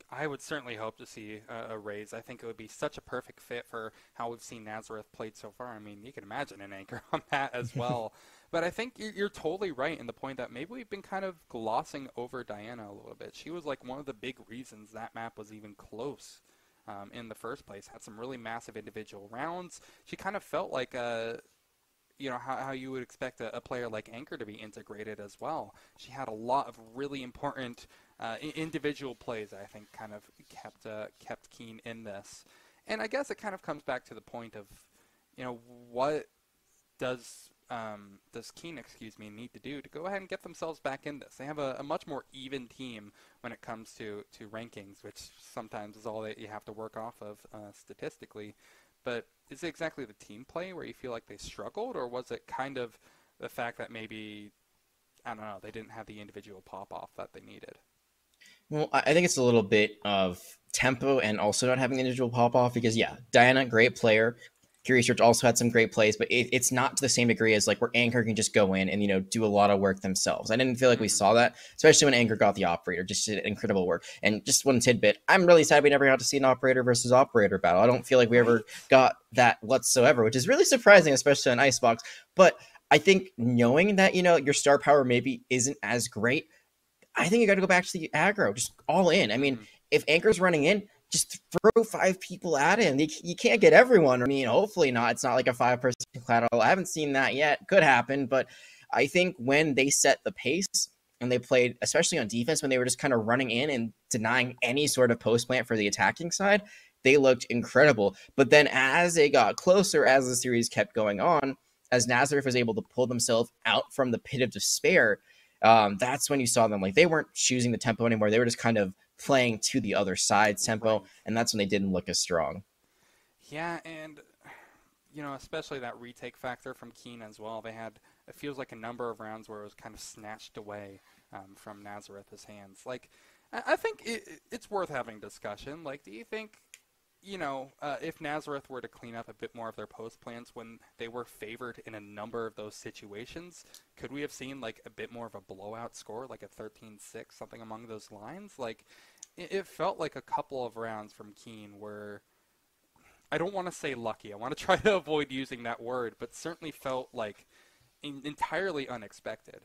I would certainly hope to see a Raze. I think it would be such a perfect fit for how we've seen Nazareth played so far. I mean, you can imagine an anchor on that as well. But I think you're totally right in the point that maybe we've been kind of glossing over Diana a little bit. She was like one of the big reasons that map was even close in the first place. Had some really massive individual rounds. She kind of felt like how you would expect a player like Anchor to be integrated as well. She had a lot of really important individual plays that I think kind of kept Kean in this. And I guess it kind of comes back to the point of, what does Kean, need to do to go ahead and get themselves back in this? They have a much more even team when it comes to rankings, which sometimes is all that you have to work off of statistically. But is it exactly the team play where you feel like they struggled, or was it kind of the fact that maybe, I don't know, they didn't have the individual pop-off that they needed? Well, I think it's a little bit of tempo and also not having the individual pop-off, because, Diana, great player. Curious George also had some great plays, but it's not to the same degree as like where Anchor can just go in and do a lot of work themselves. I didn't feel like we saw that, especially when Anchor got the operator, just did incredible work. And just one tidbit, I'm really sad we never got to see an operator versus operator battle. I don't feel like we ever got that whatsoever, which is really surprising, especially on Icebox. But I think knowing that your star power maybe isn't as great, I think you got to go back to the aggro, just all in. I mean, if Anchor's running in, just throw 5 people at him. You can't get everyone. I mean, hopefully not. It's not like a 5-person collateral. I haven't seen that yet. Could happen. But I think when they set the pace and they played, especially on defense, when they were just kind of running in and denying any sort of post plant for the attacking side, they looked incredible. But then as they got closer, as the series kept going on, as Nazareth was able to pull themselves out from the pit of despair, that's when you saw them. Like, they weren't choosing the tempo anymore. They were just kind of playing to the other side's tempo, and that's when they didn't look as strong. Yeah, and especially that retake factor from Kean as well. They had, it feels like, a number of rounds where it was kind of snatched away from Nazareth's hands. Like, I think it's worth having discussion. Like, do you think if Nazareth were to clean up a bit more of their post plans when they were favored in a number of those situations, could we have seen like a bit more of a blowout score, like a 13-6, something along those lines? Like, it felt like a couple of rounds from Kean were, I don't want to say lucky, I want to try to avoid using that word, but certainly felt like entirely unexpected.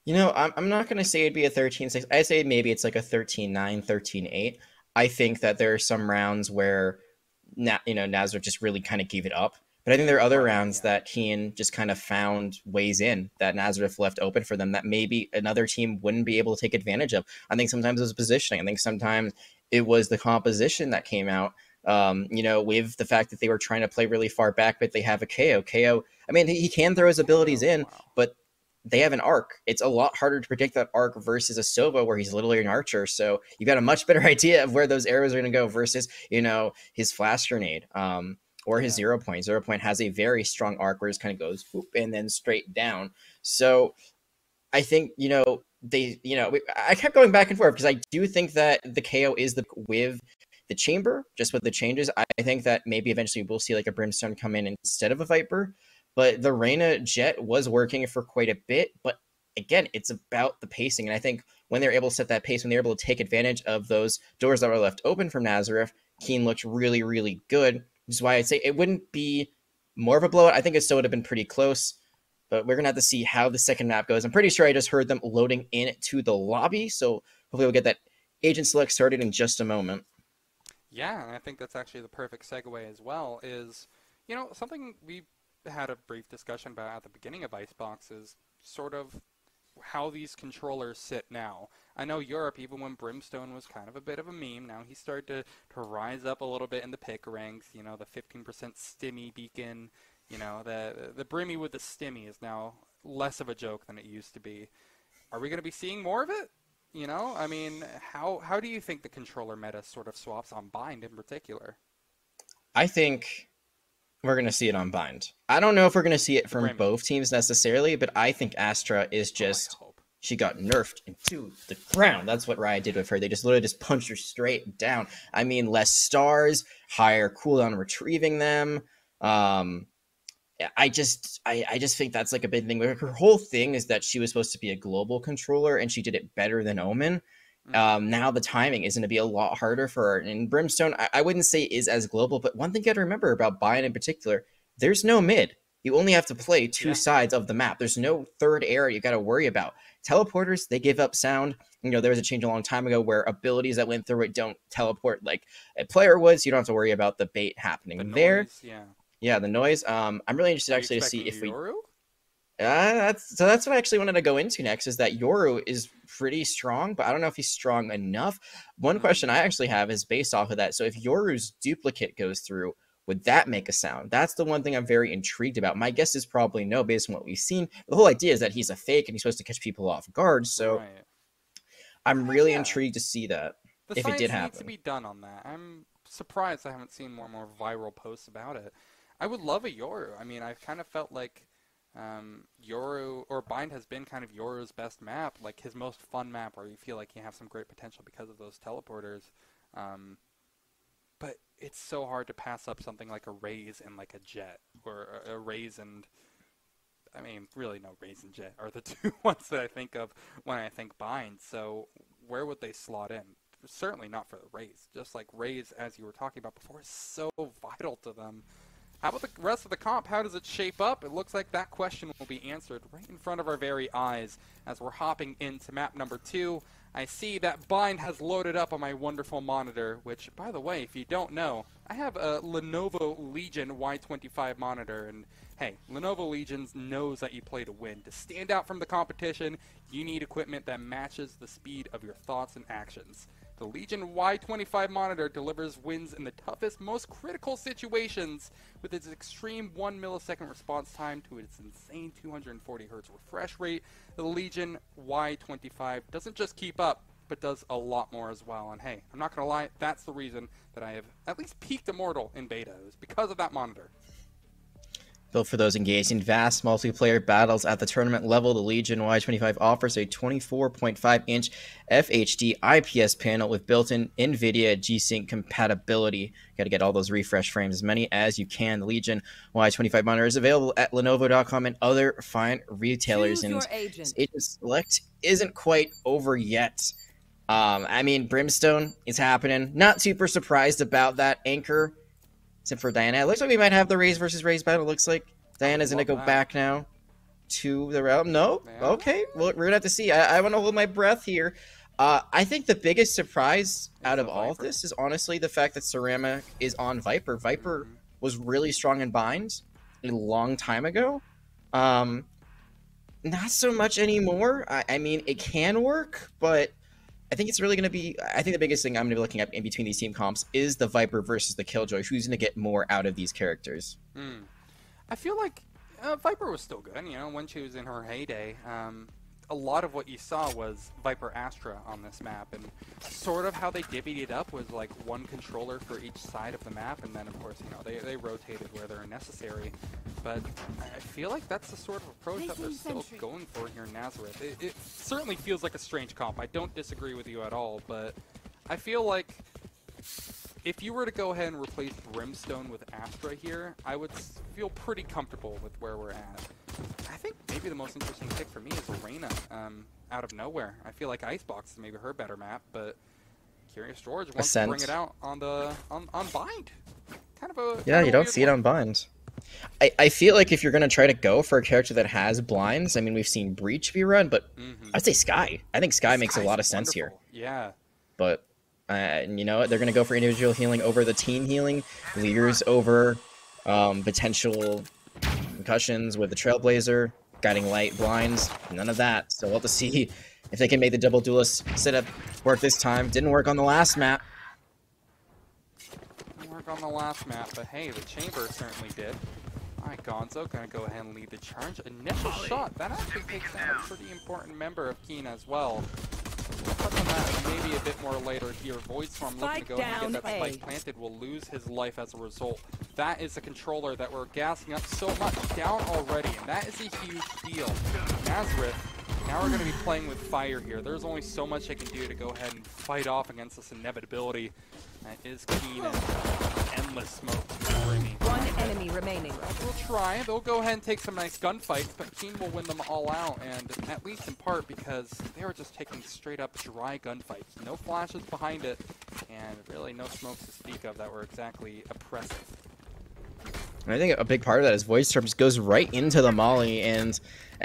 I'm not going to say it'd be a 13-6. I say maybe it's like a 13-9, 13-8. I think that there are some rounds where Nazareth just really kind of gave it up. But I think there are other rounds that Kean just kind of found ways in that Nazareth left open for them that maybe another team wouldn't be able to take advantage of. I think sometimes it was positioning. I think sometimes it was the composition that came out. With the fact that they were trying to play really far back, but they have a KO. I mean, he can throw his abilities in, but they have an arc. It's a lot harder to predict that arc versus a Sova where he's literally an archer. So you got a much better idea of where those arrows are going to go versus, his flash grenade or his 0 point. 0 point has a very strong arc where it just kind of goes whoop, and then straight down. So I think, I kept going back and forth because I do think that the KO is with the chamber, just with the changes. I think that maybe eventually we'll see like a Brimstone come in instead of a Viper. But the Reyna Jet was working for quite a bit. But again, it's about the pacing. And I think when they're able to set that pace, when they're able to take advantage of those doors that were left open from Nazareth, Kean looked really, really good. Which is why I'd say it wouldn't be more of a blowout. I think it still would have been pretty close. But we're going to have to see how the second map goes. I'm pretty sure I just heard them loading into the lobby. So hopefully we'll get that agent select started in just a moment. Yeah, and I think that's actually the perfect segue as well is, something we had a brief discussion about at the beginning of Icebox is sort of how these controllers sit now. I know Europe, even when Brimstone was kind of a bit of a meme, now he started to rise up a little bit in the pick ranks. The 15% stimmy beacon, the Brimmy with the stimmy is now less of a joke than it used to be. Are we going to be seeing more of it? I mean, how do you think the controller meta sort of swaps on Bind in particular? I think we're going to see it on Bind. I don't know if we're going to see it from both teams necessarily, but I think Astra is just, she got nerfed into the ground. That's what Riot did with her. They just literally just punched her straight down. I mean, less stars, higher cooldown retrieving them. I just think that's like a big thing. Her whole thing is that she was supposed to be a global controller and she did it better than Omen. Now the timing is going to be a lot harder for her. And Brimstone, I wouldn't say is as global, but one thing you got to remember about Bind in particular, there's no mid. You only have to play two sides of the map. There's no third area you got to worry about. Teleporters, they give up sound. There was a change a long time ago where abilities that went through it don't teleport like a player would, so you don't have to worry about the bait happening there. Yeah, the noise. I'm really interested actually to see if Yoru? That's what I actually wanted to go into next, is that Yoru is pretty strong, but I don't know if he's strong enough. One question I actually have is based off of that. So if Yoru's duplicate goes through, would that make a sound? That's the one thing I'm very intrigued about. My guess is probably no, based on what we've seen. The whole idea is that he's a fake and he's supposed to catch people off guard. So I'm really intrigued to see that if it did happen. Needs to be done on that. I'm surprised I haven't seen more and more viral posts about it. I would love a Yoru. I mean, I've kind of felt like Yoru, or Bind has been kind of Yoru's best map, like his most fun map where you feel like you have some great potential because of those teleporters. But it's so hard to pass up something like a Raze and like a Jet, or a Raze and, I mean, really no Raze and Jet are the two ones that I think of when I think Bind. So where would they slot in? Certainly not for the Raze. Just like Raze, as you were talking about before, is so vital to them. How about the rest of the comp? How does it shape up? It looks like that question will be answered right in front of our very eyes as we're hopping into map number 2. I see that Bind has loaded up on my wonderful monitor, which, by the way, if you don't know, I have a Lenovo Legion Y25 monitor, and hey, Lenovo Legion knows that you play to win. To stand out from the competition, you need equipment that matches the speed of your thoughts and actions. The Legion Y25 monitor delivers wins in the toughest, most critical situations with its extreme 1 millisecond response time to its insane 240 Hz refresh rate. The Legion Y25 doesn't just keep up, but does a lot more as well. And hey, I'm not going to lie, that's the reason that I have at least peaked Immortal in beta. It was because of that monitor. Built for those engaging vast multiplayer battles at the tournament level, the Legion Y25 offers a 24.5-inch FHD IPS panel with built-in NVIDIA G-Sync compatibility. Got to get all those refresh frames, as many as you can. The Legion Y25 monitor is available at Lenovo.com and other fine retailers. Choose your agent. Agent Select isn't quite over yet. I mean, Brimstone is happening. Not super surprised about that. Anchor, except for Diana. It looks like we might have the Raze versus Raze battle. It looks like Diana's going to go back now to the realm. No? Okay. Well, we're going to have to see. I want to hold my breath here. I think the biggest surprise out of all of this is honestly the fact that Ceramic is on Viper. Viper was really strong in binds a long time ago. Not so much anymore. I mean, it can work, but I think it's really going to be, I think the biggest thing I'm going to be looking at in between these team comps is the Viper versus the Killjoy. Who's going to get more out of these characters? I feel like Viper was still good, you know, when she was in her heyday. A lot of what you saw was Viper Astra on this map, and sort of how they divvied it up was like one controller for each side of the map, and then of course, you know, they rotated where they're necessary. But I feel like that's the sort of approach that they're still going for here in Nazareth. It certainly feels like a strange comp. I don't disagree with you at all, but I feel like if you were to go ahead and replace Brimstone with Astra here, I would feel pretty comfortable with where we're at. I think maybe the most interesting pick for me is Arena, out of nowhere. I feel like Icebox is maybe her better map, but Curious George wants to bring it out on the on Bind. Kind of a yeah, you don't see it on Bind. I feel like if you're going to try to go for a character that has blinds, I mean, we've seen Breach be run, but I'd say Skye. I think Skye makes a lot of sense here. Yeah. But, you know, they're going to go for individual healing over the team healing, Leers over potential concussions with the Trailblazer, Guiding Light, blinds, none of that. So we'll have to see if they can make the double duelist setup work this time. Didn't work on the last map. On the last map, but hey, the chamber certainly did. Alright, Gonzo gonna go ahead and lead the charge. Initial shot, that actually takes down a pretty important member of Kean as well. We'll touch on that maybe a bit more later here. Voidstorm looking to go ahead and get that spike planted will lose his life as a result. That is a controller that we're gassing up so much down already, and that is a huge deal. Nazareth, now we're going to be playing with fire here. There's only so much they can do to go ahead and fight off against this inevitability. That is Kean and endless smoke. One enemy remaining. We'll try. They'll go ahead and take some nice gunfights, but Kean will win them all out, and at least in part because they were just taking straight up dry gunfights. No flashes behind it, and really no smokes to speak of that were exactly oppressive. And I think a big part of that is Voidstorm just goes right into the molly, and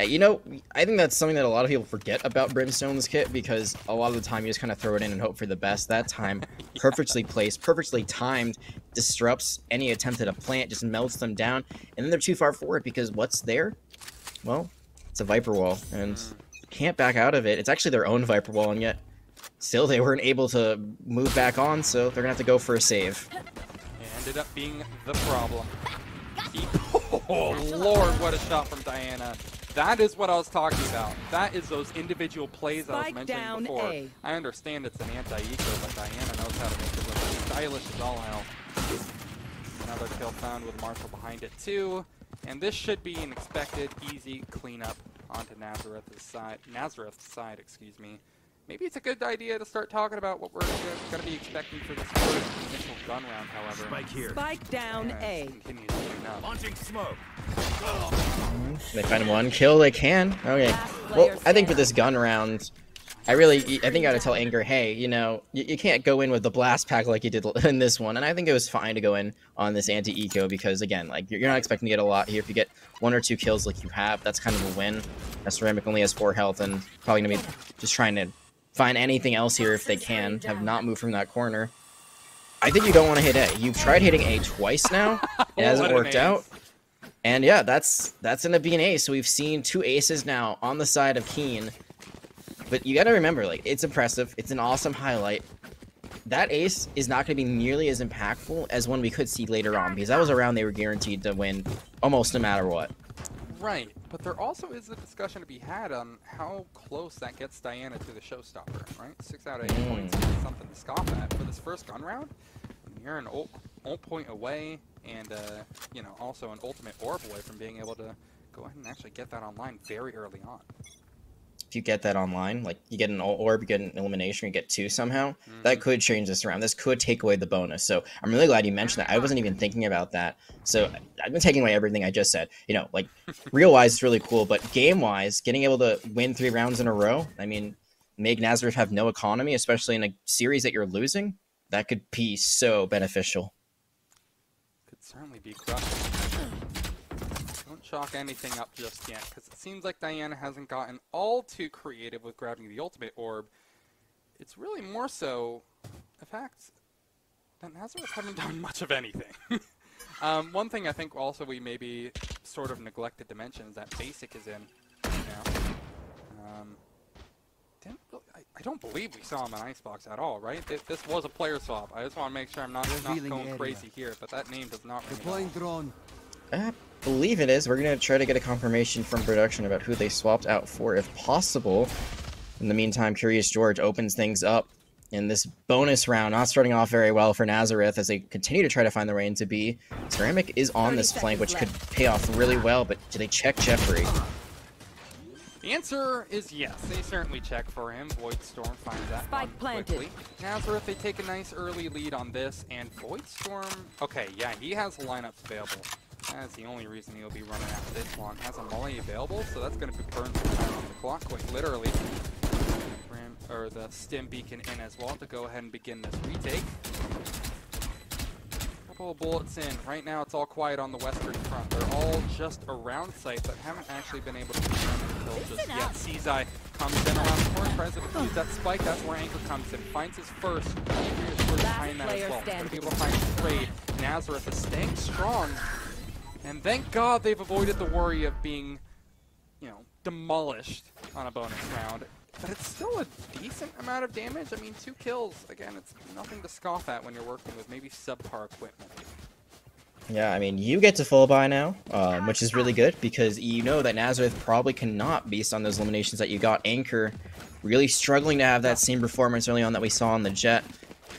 you know, I think that's something that a lot of people forget about Brimstone's kit, because a lot of the time you just kind of throw it in and hope for the best. That time, perfectly placed, perfectly timed, disrupts any attempt at a plant, just melts them down, and then they're too far forward because what's there? Well, it's a Viper Wall, and can't back out of it. It's actually their own Viper Wall, and yet still they weren't able to move back on, so they're gonna have to go for a save. It ended up being the problem. Oh Lord, what a shot from Diana. That is what I was talking about. That is those individual plays I was mentioning before. I understand it's an anti-eco, but Diana knows how to make it look stylish as all hell. Another kill found with Marshall behind it too. And this should be an expected easy cleanup onto Nazareth's side, excuse me. Maybe it's a good idea to start talking about what we're going to be expecting for this first initial gun round, however. Spike here. Spike down A. Launching smoke. They find one kill, they can. Okay. Well, I think for this gun round, I think I gotta tell Anger, hey, you know, you can't go in with the blast pack like you did in this one. And I think it was fine to go in on this anti-eco because, again, like you're not expecting to get a lot here. If you get 1 or 2 kills like you have, that's kind of a win. Ceramic only has 4 health and probably gonna be just trying to find anything else here if they can. Have not moved from that corner. I think you don't want to hit A. You've tried hitting A twice now. It hasn't worked out. And yeah, that's gonna be an ace. So we've seen 2 aces now on the side of Kean. But you gotta remember, like, it's impressive. It's an awesome highlight. That ace is not gonna be nearly as impactful as one we could see later on, because that was a round they were guaranteed to win almost no matter what. Right, but there also is a discussion to be had on how close that gets Diana to the showstopper, right? 6 out of 8 points is something to scoff at. For this first gun round, you're an ult point away, and you know, also an ultimate orb away from being able to go ahead and actually get that online very early on. If you get that online, like you get an orb, you get an elimination, you get 2 somehow, that could change this around. This could take away the bonus. So I'm really glad you mentioned that. I wasn't even thinking about that. So I've been taking away everything I just said. You know, like real-wise, it's really cool, but game-wise, getting able to win 3 rounds in a row, I mean, make Nazareth have no economy, especially in a series that you're losing, that could be so beneficial. Could certainly be crushing. Don't chalk anything up just yet, because it seems like Diana hasn't gotten all too creative with grabbing the ultimate orb. It's really more so the fact that Nazareth haven't done much of anything. One thing I think also we maybe sort of neglected to mention is that Basic is in now. I don't believe we saw him in Icebox at all, right? This was a player swap. I just want to make sure I'm not going crazy here, but that name does not ring Deploying drone. I believe it is. We're going to try to get a confirmation from production about who they swapped out for, if possible. In the meantime, Curious George opens things up in this bonus round, not starting off very well for Nazareth as they continue to try to find their way into B. Ceramic is on this flank, which could pay off really well, but do they check Jeffrey? The answer is yes. They certainly check for him. Void Storm finds that Spike one planted. quickly. Nazareth, they take a nice early lead on this, and Void Storm, okay, yeah, he has the lineups available. That's the only reason he'll be running out this long. Has a Molly available, so that's going to burn some time on the clock, quite literally. Or the Stim Beacon in as well to go ahead and begin this retake. Couple of bullets in. Right now it's all quiet on the western front. They're all just around site, but haven't actually been able to confirm the kill just yet. Seasai comes in around the corner, tries to defuse that spike. That's where Anchor comes in. Finds his first. Behind that as well. Going to be able to find his trade. Nazareth is staying strong. And thank God they've avoided the worry of being, you know, demolished on a bonus round. But it's still a decent amount of damage. I mean, 2 kills. Again, it's nothing to scoff at when you're working with maybe subpar equipment. Yeah, I mean, you get to full buy now, which is really good because you know that Nazareth probably cannot based on those eliminations that you got. Anchor really struggling to have that same performance early on that we saw on the Jet.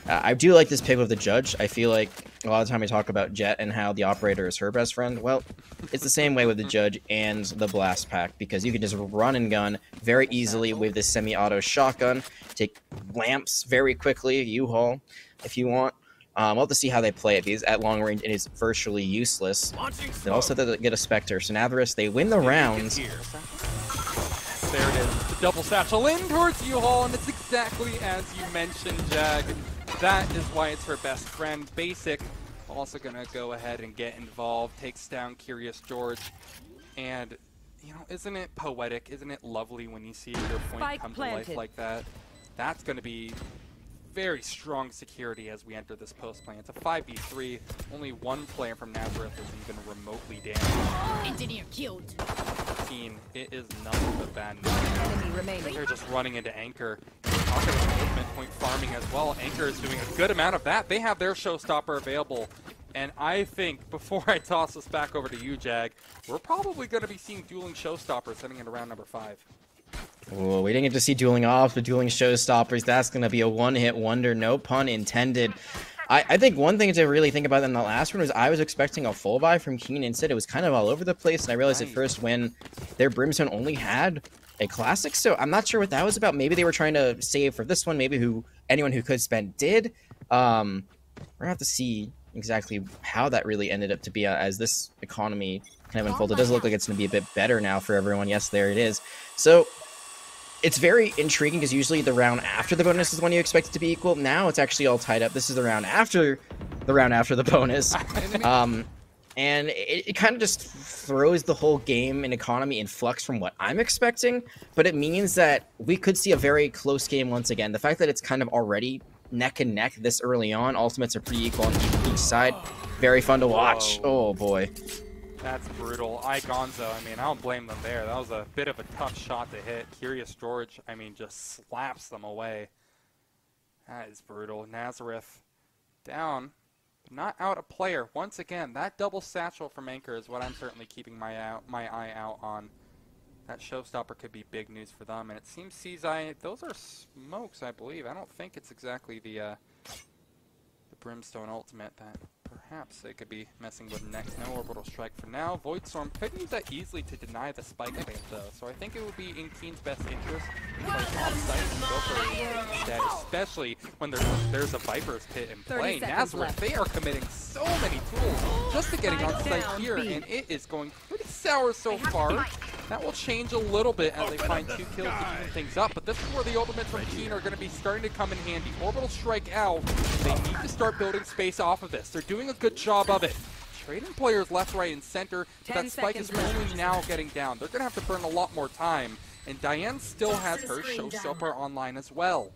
I do like this pick with the Judge. I feel like a lot of the time we talk about Jet and how the operator is her best friend. Well, it's the same way with the Judge and the Blast Pack because you can just run and gun very easily with this semi-auto shotgun. Take lamps very quickly, U-Haul, if you want. We'll have to see how they play it because at long range it is virtually useless. They also have to get a Spectre. So Nazareth, they win the rounds. There it is. The double satchel in towards U-Haul, and it's exactly as you mentioned, Jag. That is why it's her best friend. Basic also going to go ahead and get involved, takes down Curious George. And, you know, isn't it poetic? Isn't it lovely when you see your point come to life like that? That's going to be very strong security as we enter this post play. It's a 5v3. Only one player from Nazareth is even remotely damaged. Engineer killed. Kean, it is nothing but bad news. Enemy remaining. They're just running into Anchor. Talking about ultimate point farming as well. Anchor is doing a good amount of that. They have their showstopper available. And I think, before I toss this back over to you, Jag, we're probably going to be seeing dueling showstoppers heading into round number 5. Oh, we didn't get to see dueling offs, but dueling showstoppers, that's going to be a one-hit wonder, no pun intended. I think one thing to really think about in the last one was I was expecting a full buy from Kean. Instead, it was kind of all over the place, and I realized at first when their Brimstone only had a classic, so I'm not sure what that was about. Maybe they were trying to save for this one, maybe anyone who could spend did. We're going to have to see exactly how that really ended up to be as this economy kind of unfolded. It does look like it's going to be a bit better now for everyone. Yes, there it is. So it's very intriguing because usually the round after the bonus is when you expect it to be equal. Now it's actually all tied up. This is the round after the bonus. And it kind of just throws the whole game and economy in flux from what I'm expecting. But it means that we could see a very close game once again. The fact that it's kind of already neck and neck this early on. Ultimates are pretty equal on each side. Very fun to watch. Whoa. Oh, boy. That's brutal. Gonzo, I mean, I don't blame them there. That was a bit of a tough shot to hit. Curious George, I mean, just slaps them away. That is brutal. Nazareth down, but not out a player. Once again, that double satchel from Anchor is what I'm certainly keeping my eye out on. That showstopper could be big news for them. And it seems Seasai, those are smokes, I believe. I don't think it's exactly the Brimstone ultimate that Perhaps they could be messing with next. No orbital strike for now. Void Storm could use that easily to deny the spike plant though. So I think it would be in Kean's best interest to play off-site and go for it instead, especially when there's a Viper's Pit in play. Nazareth, they are committing so many tools just to getting on site here, and it is going pretty sour so far. That will change a little bit as they find 2 kills to even things up, but this is where the ultimates from Kean are going to be starting to come in handy. Orbital strike out. They need to start building space off of this. They're doing a good job of it. Trading players left, right, and center, but that spike is only now getting down. They're going to have to burn a lot more time, and Diane still has her showstopper online as well.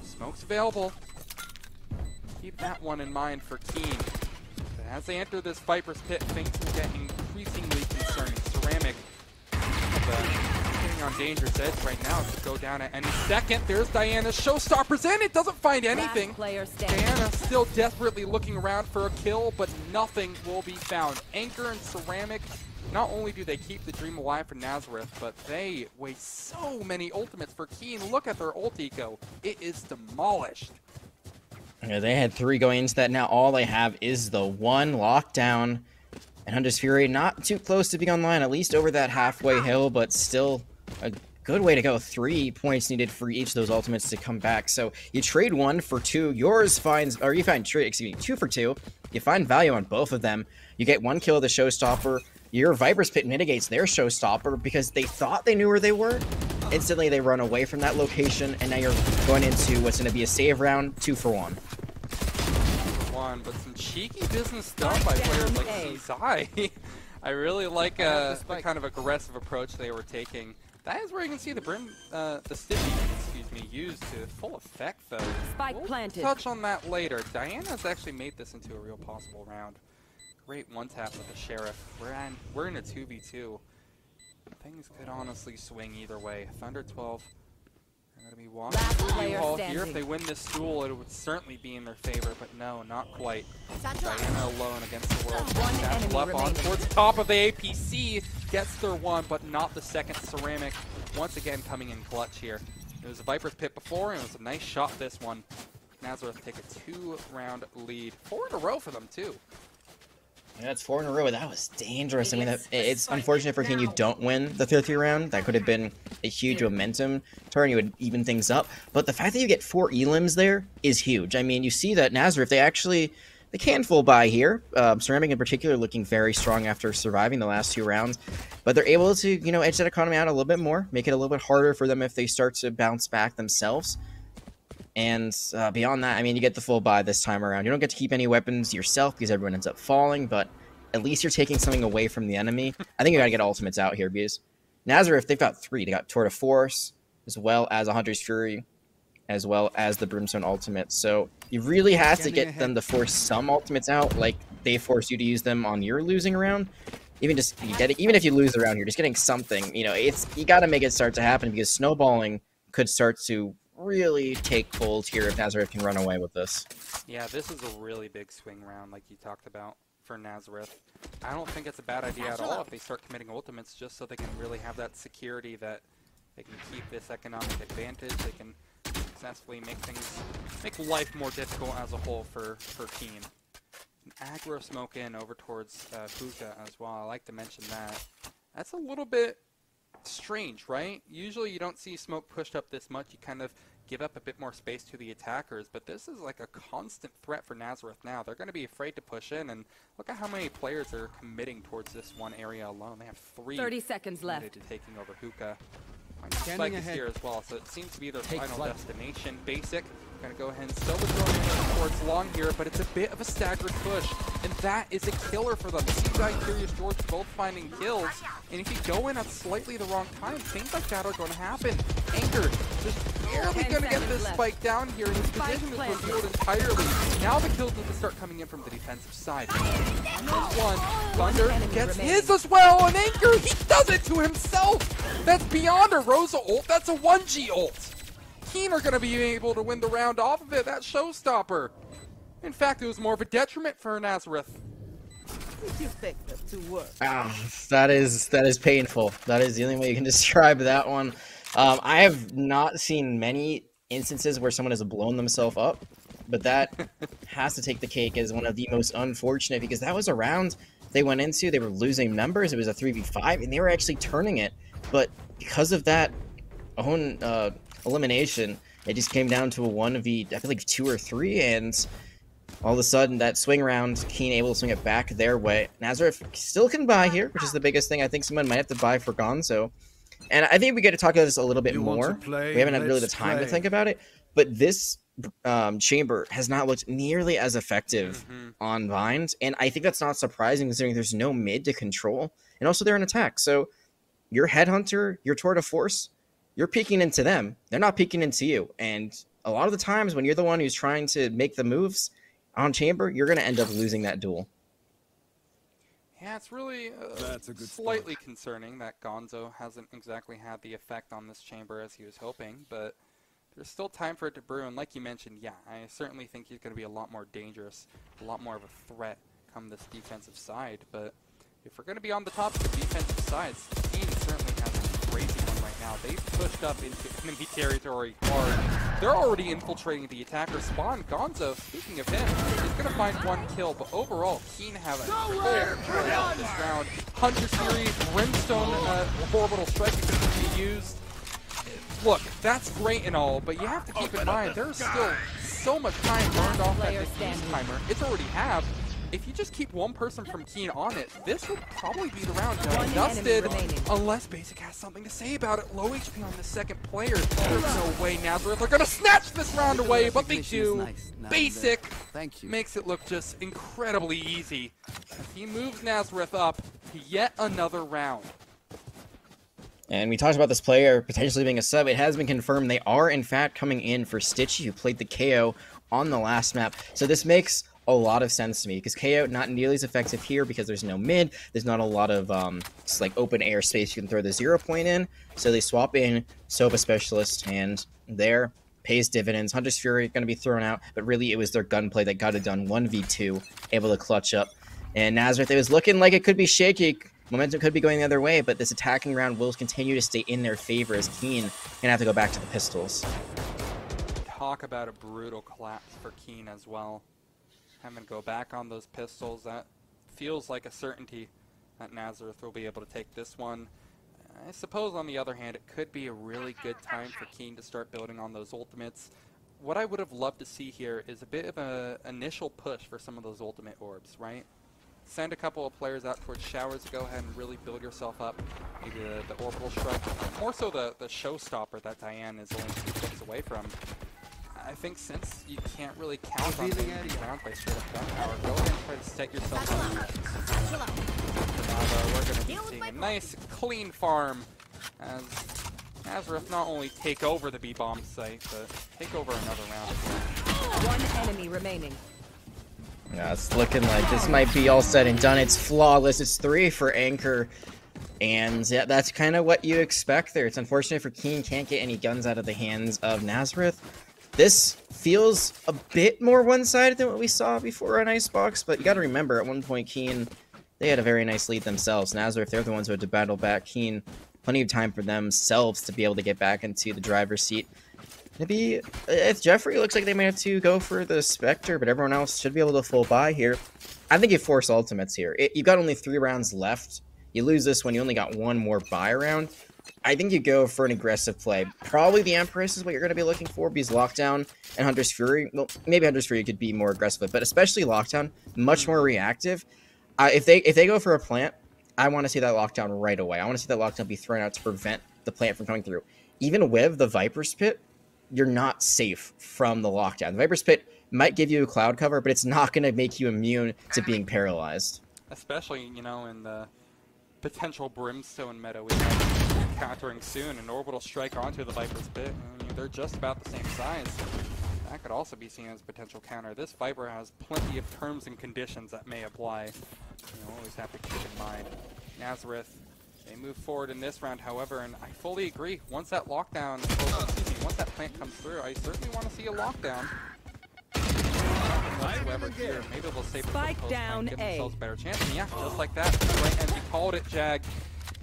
Smoke's available. Keep that one in mind for Kean. But as they enter this Viper's Pit, things will get increasingly concerning. Ceramic getting on dangerous edge right now. It could go down at any second. There's Diana's showstoppers in. It doesn't find anything. Diana still desperately looking around for a kill, but nothing will be found. Anchor and Ceramic, not only do they keep the dream alive for Nazareth, but they waste so many ultimates for Kean. Look at their ult eco. It is demolished. Yeah, they had 3 going into that. Now all they have is the 1 lockdown. And Hunter's Fury not too close to being online, at least over that halfway hill, but still a good way to go. 3 points needed for each of those ultimates to come back. So you trade 1 for 2. Yours finds, or you find, excuse me, 2 for 2. You find value on both of them. You get 1 kill of the showstopper. Your Viper's Pit mitigates their showstopper because they thought they knew where they were. Instantly they run away from that location, and now you're going into what's going to be a save round, 2 for 1. But some cheeky business done by players like CSI. I really like the kind of aggressive approach they were taking. That is where you can see the stiffy, used to full effect though. Spike planted. Touch on that later. Diana's actually made this into a real possible round. Great one-tap with the Sheriff. We're in a 2v2. Things could honestly swing either way. Thunder 12. They're going to be walking through here. If they win this duel, it would certainly be in their favor, but no, not quite. Diana alone against the world. That's left on towards top of the APC. Gets their 1, but not the second. Ceramic once again coming in clutch here. It was a Viper's Pit before, and it was a nice shot this one. Nazareth take a 2-round lead. 4 in a row for them, too. Yeah, that's 4 in a row. That was dangerous. I mean, it's unfortunate for Kean you don't win the 3rd round. That could have been a huge momentum turn. You would even things up. But the fact that you get 4 elims there is huge. I mean, you see that Nazareth, they can full buy here. Ceramic in particular looking very strong after surviving the last 2 rounds. But they're able to, edge that economy out a little bit more, make it a little bit harder for them if they start to bounce back themselves. And beyond that, I mean, you get the full buy this time around. You don't get to keep any weapons yourself because everyone ends up falling, but at least you're taking something away from the enemy. I think you got to get ultimates out here because Nazareth, they've got 3. They got Tour de Force, as well as a Hunter's Fury, as well as the Brimstone ultimate. So you really have to get them to force some ultimates out, like they force you to use them on your losing round. Even if you lose the round, you're just getting something. You got to make it start to happen because snowballing could start to really take hold here if Nazareth can run away with this. Yeah, this is a really big swing round like you talked about for Nazareth. I don't think it's a bad idea at all if they start committing ultimates just so they can really have that security that they can keep this economic advantage. They can successfully make life more difficult as a whole for Kean. Aggro smoke in over towards Hookah as well. I like to mention that. That's a little bit strange, right? Usually you don't see smoke pushed up this much. You kind of give up a bit more space to the attackers, but this is like a constant threat for Nazareth now. They're going to be afraid to push in, and look at how many players are committing towards this one area alone. They have 30 seconds left to taking over Hookah. Spike is here as well, so it seems to be their final destination. Basic, gonna go ahead and still withdraw towards long here, but it's a bit of a staggered push, and that is a killer for them. CSI, Curious George both finding kills, and if you go in at slightly the wrong time, things like that are going to happen. Anchor just barely going to get this spike down here, and his position is revealed entirely. Now the kills need to start coming in from the defensive side. There's one. Thunder gets his as well, and Anchor, he does it to himself! That's beyond a Rosa ult, that's a 1G ult! Kean are going to be able to win the round off of it, that showstopper. In fact, it was more of a detriment for Nazareth. That is painful. That is the only way you can describe that one. I have not seen many instances where someone has blown themselves up but that has to take the cake as one of the most unfortunate, because that was a round they went into. They were losing numbers. It was a 3v5, and they were actually turning it. But because of that own elimination, it just came down to a 1v, I feel like 2 or 3, and all of a sudden that swing round, Kean able to swing it back their way. Nazareth still can buy here, which is the biggest thing. I think someone might have to buy for Gonzo. And I think we get to talk about this a little bit more. We haven't had really the time to think about it, but this chamber has not looked nearly as effective on Vines, and I think that's not surprising considering there's no mid to control, and also they're in attack. So your Headhunter, your Tour de Force, you're peeking into them. They're not peeking into you, and a lot of the times when you're the one who's trying to make the moves on chamber, you're going to end up losing that duel. Yeah, it's really slightly concerning that Gonzo hasn't exactly had the effect on this chamber as he was hoping, but there's still time for it to brew, and like you mentioned, yeah, I certainly think he's going to be a lot more dangerous, a lot more of a threat come this defensive side, but if we're going to be on the topic of defensive sides, Kean certainly has a crazy one right now. They've pushed up into enemy territory hard. They're already infiltrating the attacker spawn. Gonzo, speaking of him, is going to find 1 kill, but overall, Kean have a full control of this round. Hunter series, Brimstone, orbital strike is going to be used. Look, that's great and all, but you have to keep in mind, there's still so much time burned off that defuse timer. It's already halved. If you just keep one person from Kean on it, this will probably be the round dusted, unless Basic has something to say about it. Low HP on the second player. There's no way Nazareth are going to snatch this round away, but they do. Basic makes it look just incredibly easy. He moves Nazareth up to yet another round. And we talked about this player potentially being a sub. It has been confirmed they are, in fact, coming in for Stitchy, who played the KO on the last map. So this makes a lot of sense to me, because KO not nearly as effective here because there's no mid. There's not a lot of like open air space you can throw the 0 point in. So they swap in Soba Specialist, and there pays dividends. Hunter's Fury going to be thrown out, but really it was their gunplay that got it done. 1v2, able to clutch up. And Nazareth, it was looking like it could be shaky. Momentum could be going the other way, but this attacking round will continue to stay in their favor as Kean gonna have to go back to the pistols. Talk about a brutal collapse for Kean as well. Having to go back on those pistols, that feels like a certainty that Nazareth will be able to take this one. I suppose on the other hand, it could be a really good time for Kean to start building on those ultimates. What I would have loved to see here is a bit of an initial push for some of those ultimate orbs, right? Send a couple of players out towards showers to go ahead and really build yourself up. Maybe the orbital strike, more so the showstopper that Diane is only 2 clicks away from. I think since you can't really count on being around by straight up gunpowder, go ahead and try to set yourself up. Now we're going to be seeing a nice clean farm as Nazareth not only take over the B-bomb site, but take over another round. 1 enemy remaining. Yeah, it's looking like this might be all said and done. It's flawless. It's 3 for Anchor. And yeah, that's kind of what you expect there. It's unfortunate for Kean can't get any guns out of the hands of Nazareth. This feels a bit more one-sided than what we saw before on Icebox, but you got to remember, at one point, Kean, they had a very nice lead themselves. Nazareth, they're the ones who had to battle back. Kean, plenty of time for themselves to be able to get back into the driver's seat. Maybe if Jeffrey looks like they may have to go for the Spectre, but everyone else should be able to full buy here. I think you force ultimates here. You've got only 3 rounds left. You lose this one, you only got 1 more buy round. I think you go for an aggressive play. Probably the Empress is what you're going to be looking for, because Lockdown and Hunter's Fury, well, maybe Hunter's Fury could be more aggressive, but especially Lockdown, much more reactive. If they go for a plant, I want to see that Lockdown right away. I want to see that Lockdown be thrown out to prevent the plant from coming through. Even with the Viper's Pit, you're not safe from the Lockdown. The Viper's Pit might give you a cloud cover, but it's not going to make you immune to being paralyzed. Especially, you know, in the potential Brimstone meta we have countering soon, an orbital strike onto the Viper's Pit. I mean, they're just about the same size. That could also be seen as a potential counter. This Viper has plenty of terms and conditions that may apply. You always have to keep in mind. Nazareth, they move forward in this round, however, and I fully agree. Once that lockdown, once that plant comes through, I certainly want to see a lockdown. Whatsoever here. Maybe they'll save Spike the down give A. themselves a better chance. And yeah, just like that, right as you called it, Jag.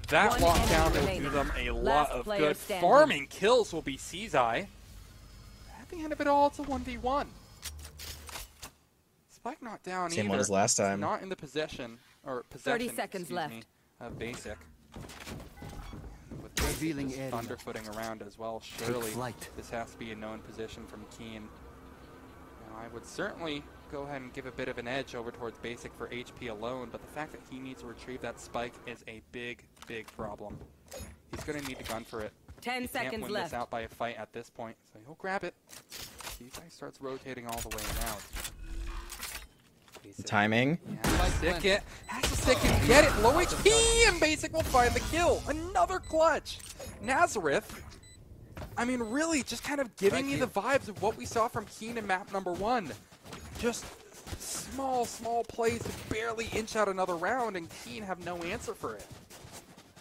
That lockdown will do them a lot of good. Farming kills will be Seaseye. At the end of it all, it's a 1v1. Spike not down Same either. one as last time. Not in the possession, 30 seconds left. Of Basic. With Revealing just area. underfooting around as well. Surely this has to be a known position from Kean. Now, I would certainly go ahead and give a bit of an edge over towards Basic for HP alone, but the fact that he needs to retrieve that spike is a big, big problem. He's going to need to gun for it. 10 He seconds can't win left. this out by a fight at this point, so he'll grab it. Seaside starts rotating all the way now. Basic. Timing. Yeah, stick it. Has to stick and get it. Low HP, and Basic will find the kill. Another clutch. Nazareth. I mean, really, just kind of giving me the vibes of what we saw from Kean in map number 1. Just small plays to barely inch out another round, and Kean have no answer for it.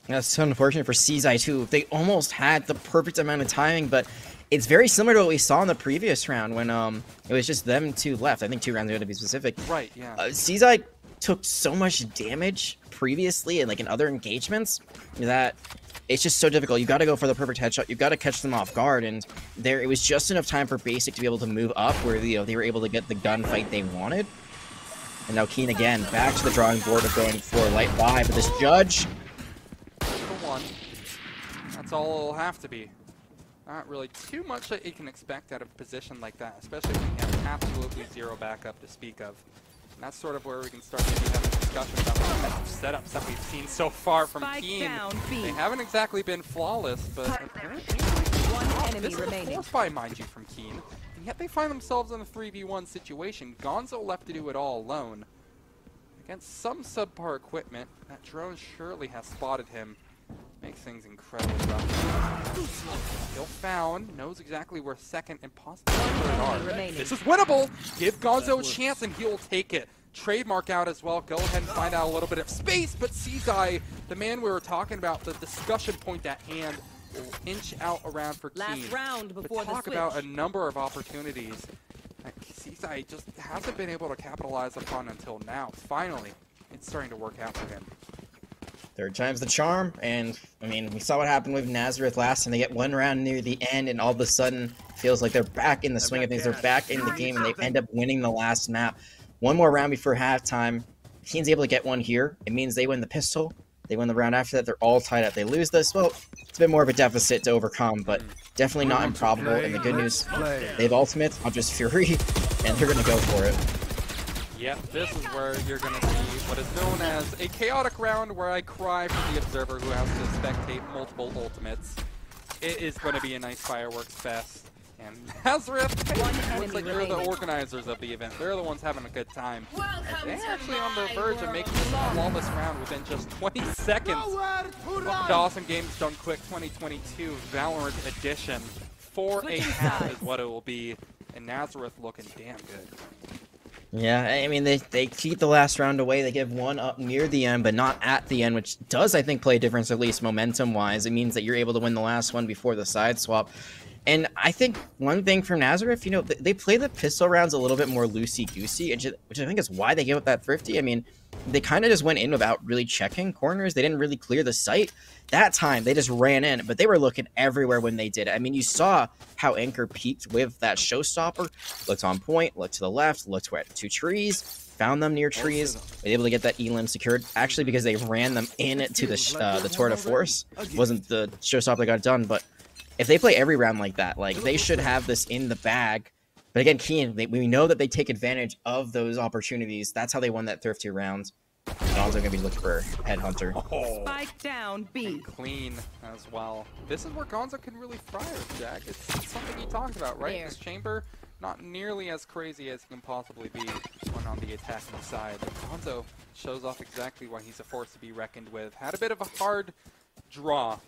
That's so unfortunate for Seaside too. They almost had the perfect amount of timing, but it's very similar to what we saw in the previous round when it was just them two left. I think 2 rounds ago to be specific. Right, yeah. Seaside took so much damage previously and like in other engagements that it's just so difficult. You got to go for the perfect headshot. You got to catch them off guard, and it was just enough time for Basic to be able to move up where they were able to get the gunfight they wanted. And now Kean again back to the drawing board of going for light buy, but this judge. For one, that's all it'll have to be. Not really too much that you can expect out of a position like that, especially when you have absolutely zero backup to speak of. And that's sort of where we can start maybe having a discussion about the type of setups that we've seen so far from Kean. They haven't exactly been flawless, but apparently Enemy this remaining. is a force buy, mind you, from Kean. And yet they find themselves in a 3v1 situation. Gonzo left to do it all alone. Against some subpar equipment, that drone surely has spotted him. Makes things incredibly rough. Still found, knows exactly where second and possibly third are. This is winnable! Give Gonzo a chance and he'll take it. Trademark out as well. Go ahead and find out a little bit of space, but Seaside, the man we were talking about, the discussion point at hand, will inch out around for Kean. Last round before the talk switch. about a number of opportunities that Seaside just hasn't been able to capitalize upon until now. Finally, it's starting to work out for him. Third time's the charm, and I mean, we saw what happened with Nazareth last time. They get one round near the end, and all of a sudden, feels like they're back in the swing of things. They're back in the game, and they end up winning the last map. One more round before halftime. Kean's able to get one here. It means they win the pistol. They win the round after that. They're all tied up. They lose this. Well, it's a bit more of a deficit to overcome, but definitely not improbable. And the good news, they have ultimates, not just Fury, and they're going to go for it. Yep, this is where you're going to see what is known as a chaotic round where I cry for the observer who has to spectate multiple ultimates. It is going to be a nice fireworks fest. And Nazareth, looks like they're the organizers of the event. They're the ones having a good time. They're actually on the verge of making this a flawless round within just 20 seconds. Welcome to Awesome Games Done Quick 2022 Valorant Edition. 4-8 is what it will be. And Nazareth looking damn good. Yeah, I mean, they keep the last round away. They give one up near the end, but not at the end, which does, I think, play a difference, at least momentum-wise. It means that you're able to win the last one before the side swap. And I think one thing from Nazareth, you know, they play the pistol rounds a little bit more loosey-goosey, which I think is why they gave up that thrifty. I mean, they kind of just went in without really checking corners. They didn't really clear the site. That time, they just ran in, but they were looking everywhere when they did it. I mean, you saw how Anchor peaked with that showstopper. Looked on point, looked to the left, looked at 2 trees, found them near trees, was able to get that elim secured, actually because they ran them into the tour de force. It wasn't the showstopper that got it done, but if they play every round like that, like, they should have this in the bag. But again, Kean, we know that they take advantage of those opportunities. That's how they won that thrifty round. And also going to be looking for Headhunter. Spike down, B. Clean as well. This is where Gonzo can really fire, Jack. It's something you talked about, right? This chamber, not nearly as crazy as it can possibly be when on the attacking side. Gonzo shows off exactly why he's a force to be reckoned with. Had a bit of a hard draw,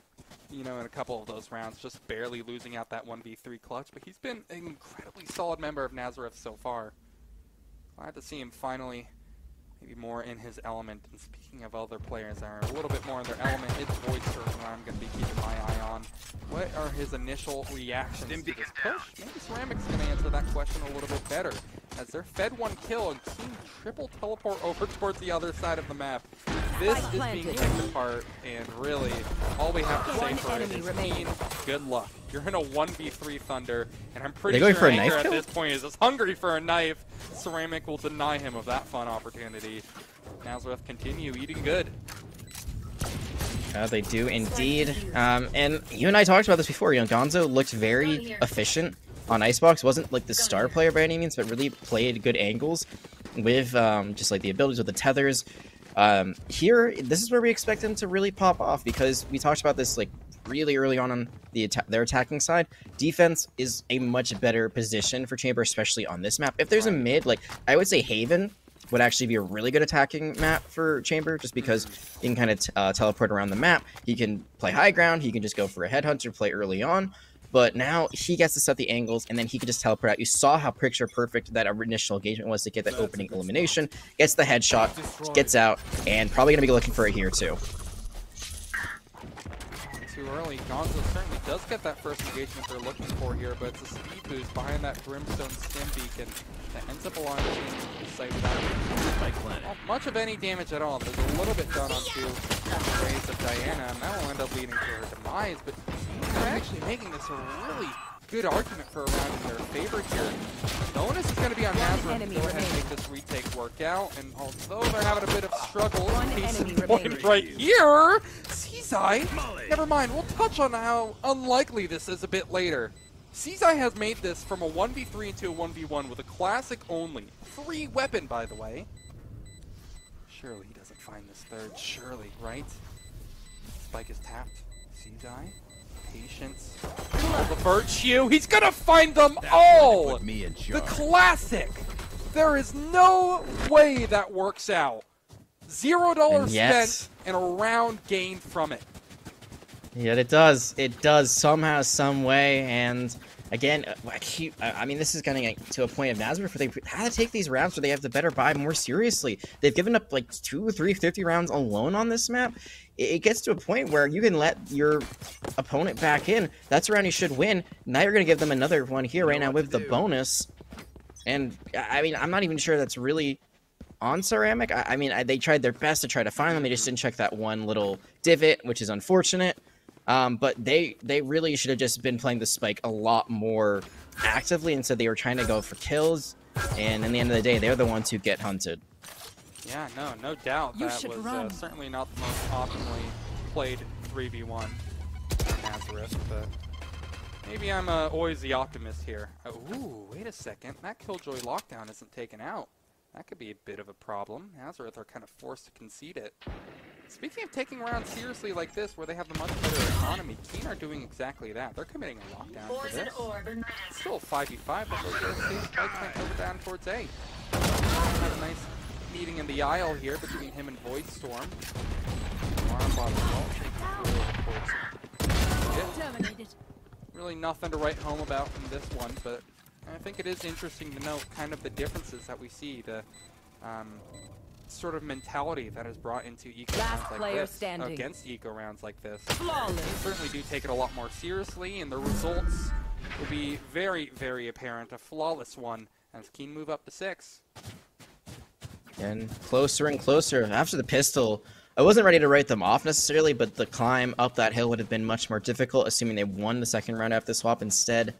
you know, in a couple of those rounds, just barely losing out that 1v3 clutch, but he's been an incredibly solid member of Nazareth so far. Glad to see him finally maybe more in his element. And speaking of other players that are a little bit more in their element, it's Voidster who I'm going to be keeping my eye on. What are his initial reactions to this push? Maybe Ceramic's going to answer that question a little bit better. as they're fed one kill and Kean triple teleport over towards the other side of the map. This is being picked apart, and really, all we have to say for it is Kean, good luck. You're in a 1v3 Thunder, and I'm pretty sure Anchor at this point is just hungry for a knife. Ceramic will deny him of that fun opportunity. Nazareth continue eating good. They do indeed. And you and I talked about this before. You know, Gonzo looked very efficient on Icebox. Wasn't like the star player by any means, but really played good angles with just like the abilities with the tethers. Here, this is where we expect him to really pop off, because we talked about this like really early on their attacking side. Defense is a much better position for Chamber, especially on this map. If there's a mid, like I would say Haven would actually be a really good attacking map for Chamber, just because he can kind of teleport around the map. He can play high ground, he can just go for a headhunter, play early on, but now he gets to set the angles, and then he can just teleport out. You saw how picture perfect that initial engagement was to get that opening elimination, gets the headshot, gets out, and probably going to be looking for it here too. Too early. Gonzo certainly does get that first engagement they're looking for here, but it's a speed boost behind that Brimstone stim beacon that ends up allowing the team to site without not much of any damage at all. There's a little bit done onto the rays of Diana, and that will end up leading to her demise, but they're actually making this a really good argument for a round in their favor here. Bonus is going to be on Nazareth to go ahead and make this retake work out, and although they're having a bit of struggle, case in point right here, Seaside, never mind, we'll touch on how unlikely this is a bit later. Seaside has made this from a 1v3 into a 1v1 with a classic only. Free weapon, by the way. Surely he doesn't find this third, surely, right? Spike is tapped. Seaside. Patience. The virtue. He's gonna find them all! The classic! There is no way that works out. $0 spent and a round gained from it. Yet it does. It does somehow, some way, and again, I mean, this is getting to a point of Nazareth where they have to take these rounds where they have to better buy more seriously. They've given up like 2 or 3 50 rounds alone on this map. It gets to a point where you can let your opponent back in. That's a round you should win. Now you're going to give them another one here right now with the bonus. And, I mean, I'm not even sure that's really on Ceramic. I mean, they tried their best to try to find them. They just didn't check that one little divot, which is unfortunate. But they really should have just been playing the Spike a lot more actively, instead they were trying to go for kills. And in the end of the day, they're the ones who get hunted. Yeah, no doubt. That was certainly not the most optimally played 3v1 Nazareth, but maybe I'm always the optimist here. Ooh, wait a second. That Killjoy lockdown isn't taken out. That could be a bit of a problem. Nazareth are kind of forced to concede it. Speaking of taking rounds seriously like this, where they have the much better economy, Kean are doing exactly that. They're committing a lockdown for this. Still a 5v5, but they're going to see Spike over down towards A. Have a nice meeting in the aisle here between him and Voidstorm. Really nothing to write home about from this one, but I think it is interesting to note kind of the differences that we see, the sort of mentality that is brought into eco rounds like this, against eco rounds like this. They certainly do take it a lot more seriously, and the results will be very, very apparent. A flawless one as Kean move up to 6. And closer and closer. After the pistol, I wasn't ready to write them off necessarily, but the climb up that hill would have been much more difficult, assuming they won the second round after the swap. Instead,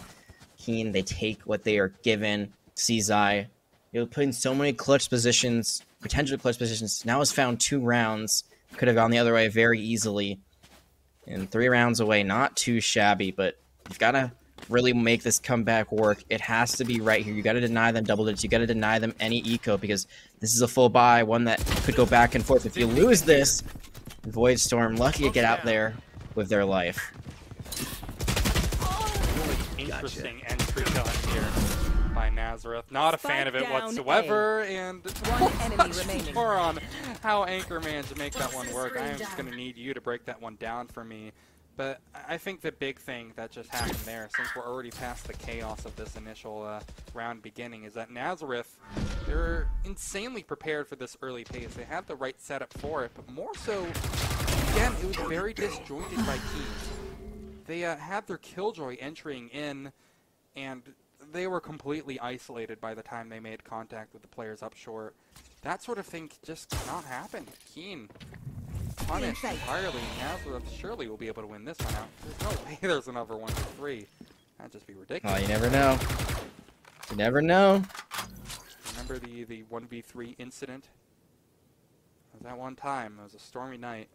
Kean, they take what they are given. Seaside, you'll put in so many clutch positions, potential clutch positions. Now has found 2 rounds. Could have gone the other way very easily. And 3 rounds away, not too shabby, but you've got to really make this comeback work. It has to be right here. You got to deny them double digits. You got to deny them any eco, because this is a full buy, one that could go back and forth. If you lose this, Voidstorm lucky to get out there with their life. Really interesting entry done here by Nazareth. Not a fan of it whatsoever, and much more on how Anchor managed to make that one work. I am just going to need you to break that one down for me. But I think the big thing that just happened there, since we're already past the chaos of this initial round beginning, is that Nazareth, they're insanely prepared for this early pace. They had the right setup for it, but more so, again, it was very disjointed by Kean. They had their Killjoy entering in, and they were completely isolated by the time they made contact with the players up short. That sort of thing just cannot happen. Kean punished entirely. Nazareth surely will be able to win this one out. There's no way there's another 1v3. That'd just be ridiculous. Oh, you never know. You never know. Remember the 1v3 incident? It was that one time. It was a stormy night.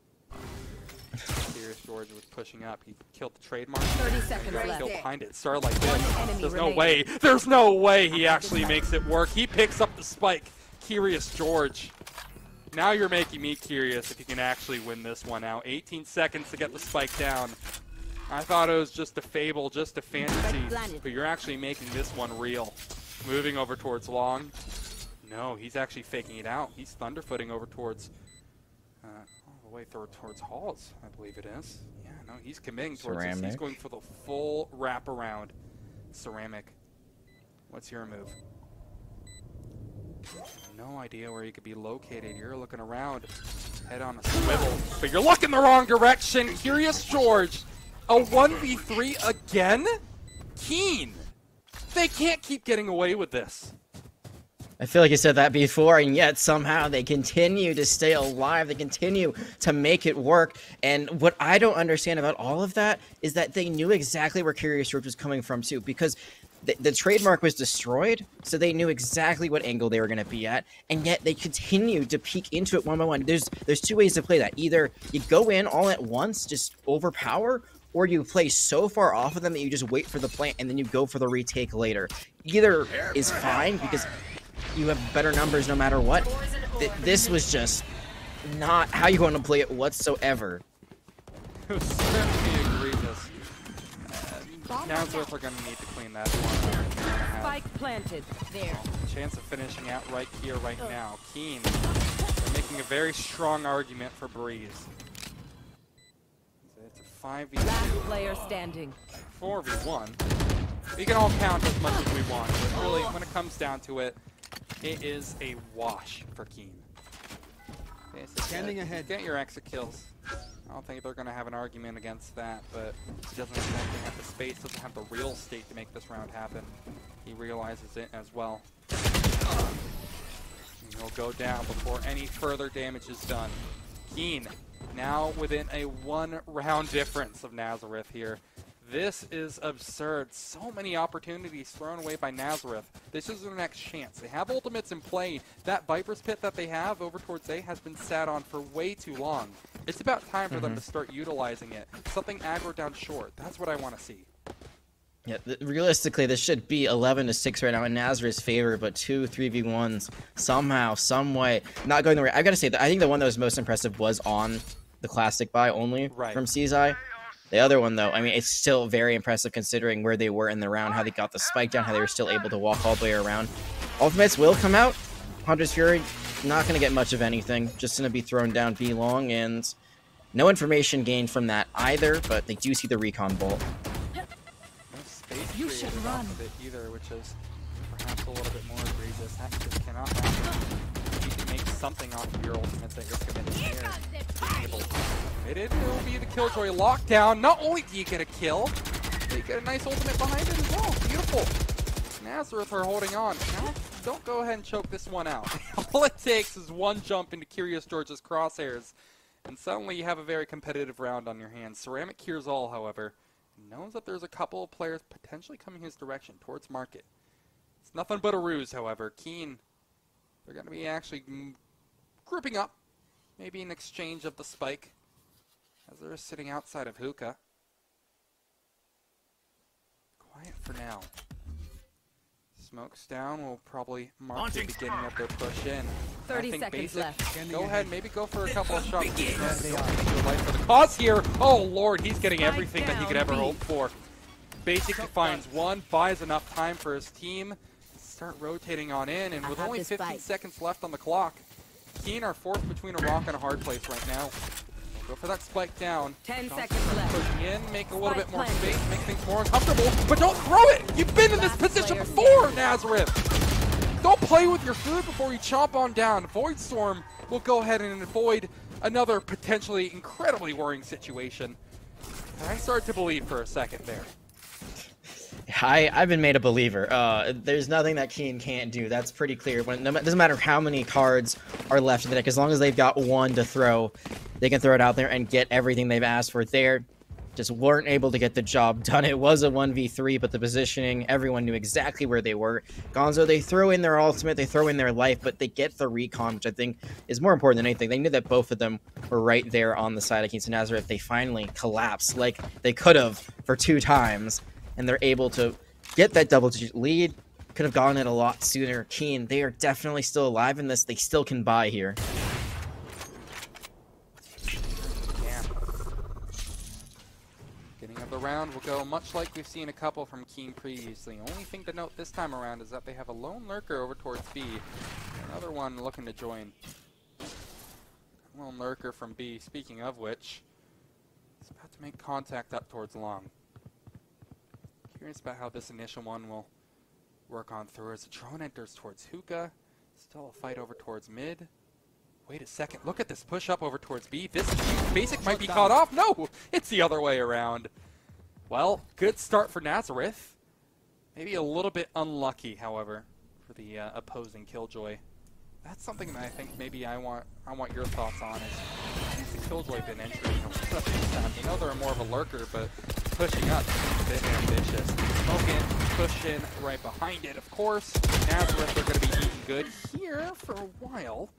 Serious George was pushing up. He killed the trademark. 30 seconds Got left. killed behind it. Started like One this. enemy There's no remaining. way. There's no way he actually makes it work. He picks up the spike. Curious George. Now you're making me curious if you can actually win this one out. 18 seconds to get the spike down. I thought it was just a fable, just a fantasy, but you're actually making this one real. Moving over towards long. No, he's actually faking it out. He's thunderfooting over towards, all the way towards Halls, I believe it is. Yeah, no, he's committing towards this. He's going for the full wraparound. Ceramic, what's your move? No idea where you could be located. You're looking around, head on a swivel, but you're looking the wrong direction. Curious George, a 1v3 again? Kean, they can't keep getting away with this. I feel like you said that before, and yet somehow they continue to stay alive. They continue to make it work. And what I don't understand about all of that is that they knew exactly where Curious George was coming from, too, because the trademark was destroyed, so they knew exactly what angle they were going to be at, and yet they continued to peek into it one by one. There's two ways to play that. Either you go in all at once, just overpower, or you play so far off of them that you just wait for the plant and then you go for the retake later. Either is fine because you have better numbers no matter what. This was just not how you want to play it whatsoever. It was certainly egregious. Nazareth are going to need to clean that one. Spike planted. There. Chance of finishing out right here, right now. Kean, they're making a very strong argument for Breeze. It's a 5v2. Last player standing. 4v1. We can all count as much as we want, but really, when it comes down to it, it is a wash for Kean. Standing ahead. Get your exit kills. I don't think they're going to have an argument against that, but he doesn't exactly have the space, doesn't have the real estate to make this round happen. He realizes it as well. And he'll go down before any further damage is done. Kean, now within a 1 round difference of Nazareth here. This is absurd. So many opportunities thrown away by Nazareth. This is their next chance. They have ultimates in play. That Viper's Pit that they have over towards A has been sat on for way too long. It's about time for them to start utilizing it. Something aggro down short. That's what I want to see. Yeah, realistically, this should be 11-6 right now in Nazareth's favor, but 2 3v1s somehow, some way, not going the way. I've got to say that I think the one that was most impressive was on the classic buy only from CZI. The other one, though, I mean, it's still very impressive considering where they were in the round, how they got the spike down, how they were still able to walk all the way around. Ultimates will come out. Hunter's Fury, not going to get much of anything. Just going to be thrown down B long, and no information gained from that either, but they do see the recon bolt. No space created off of it either, which is perhaps a little bit more egregious. That just cannot happen. You can make something off of your ultimates that you're committing here. It will be the Killjoy lockdown. Not only do you get a kill, but you get a nice ultimate behind it as well. Beautiful. Nazareth are holding on. Now, don't go ahead and choke this one out. All it takes is one jump into Curious George's crosshairs, and suddenly you have a very competitive round on your hands. Ceramic cures all, however, knows that there's a couple of players potentially coming his direction towards market. It's nothing but a ruse, however. Kean, they're going to be actually grouping up, maybe in exchange of the spike, as they're sitting outside of hookah. Quiet for now. Smokes down will probably mark the beginning of their push in. 30 I think seconds Basic, left. go ahead, maybe go for a couple of shots. Life for the cause here. Oh lord, he's getting everything that he could ever hope for. Basic finds one, buys enough time for his team. Start rotating on in, and with only 15 seconds left on the clock, Kean are forced between a rock and a hard place right now. Go for that spike down. 10 seconds left. Pushing in, make a little bit more space, make things more uncomfortable, but don't throw it! You've been in this position before, Nazareth! Don't play with your food before you chomp on down. Void Storm will go ahead and avoid another potentially incredibly worrying situation. And I started to believe for a second there. I've been made a believer. There's nothing that Kean can't do. That's pretty clear. It doesn't matter how many cards are left in the deck, as long as they've got one to throw, they can throw it out there and get everything they've asked for there. Just weren't able to get the job done. It was a 1v3, but the positioning, everyone knew exactly where they were. Gonzo, they throw in their ultimate, they throw in their life, but they get the recon, which I think is more important than anything. They knew that both of them were right there on the side of Kean. So Nazareth, they finally collapse like they could have for 2 times, and they're able to get that double-digit lead. Could have gotten it a lot sooner. Kean, they are definitely still alive in this. They still can buy here. Of the round will go much like we've seen a couple from Kean previously. Only thing to note this time around is that they have a lone lurker over towards B. Another one looking to join. Lone lurker from B, speaking of which, is about to make contact up towards long. Curious about how this initial one will work on through as the drone enters towards hookah. Still a fight over towards mid. Wait a second, look at this push up over towards B. This basic might be caught off. No, it's the other way around. Well, good start for Nazareth. Maybe a little bit unlucky, however, for the opposing Killjoy. That's something that I think maybe I want your thoughts on. Is the Killjoy been entering a lot of time? You know they're more of a lurker, but pushing up is a bit ambitious. Smoking, pushing right behind it, of course. Nazareth are going to be eating good here for a while.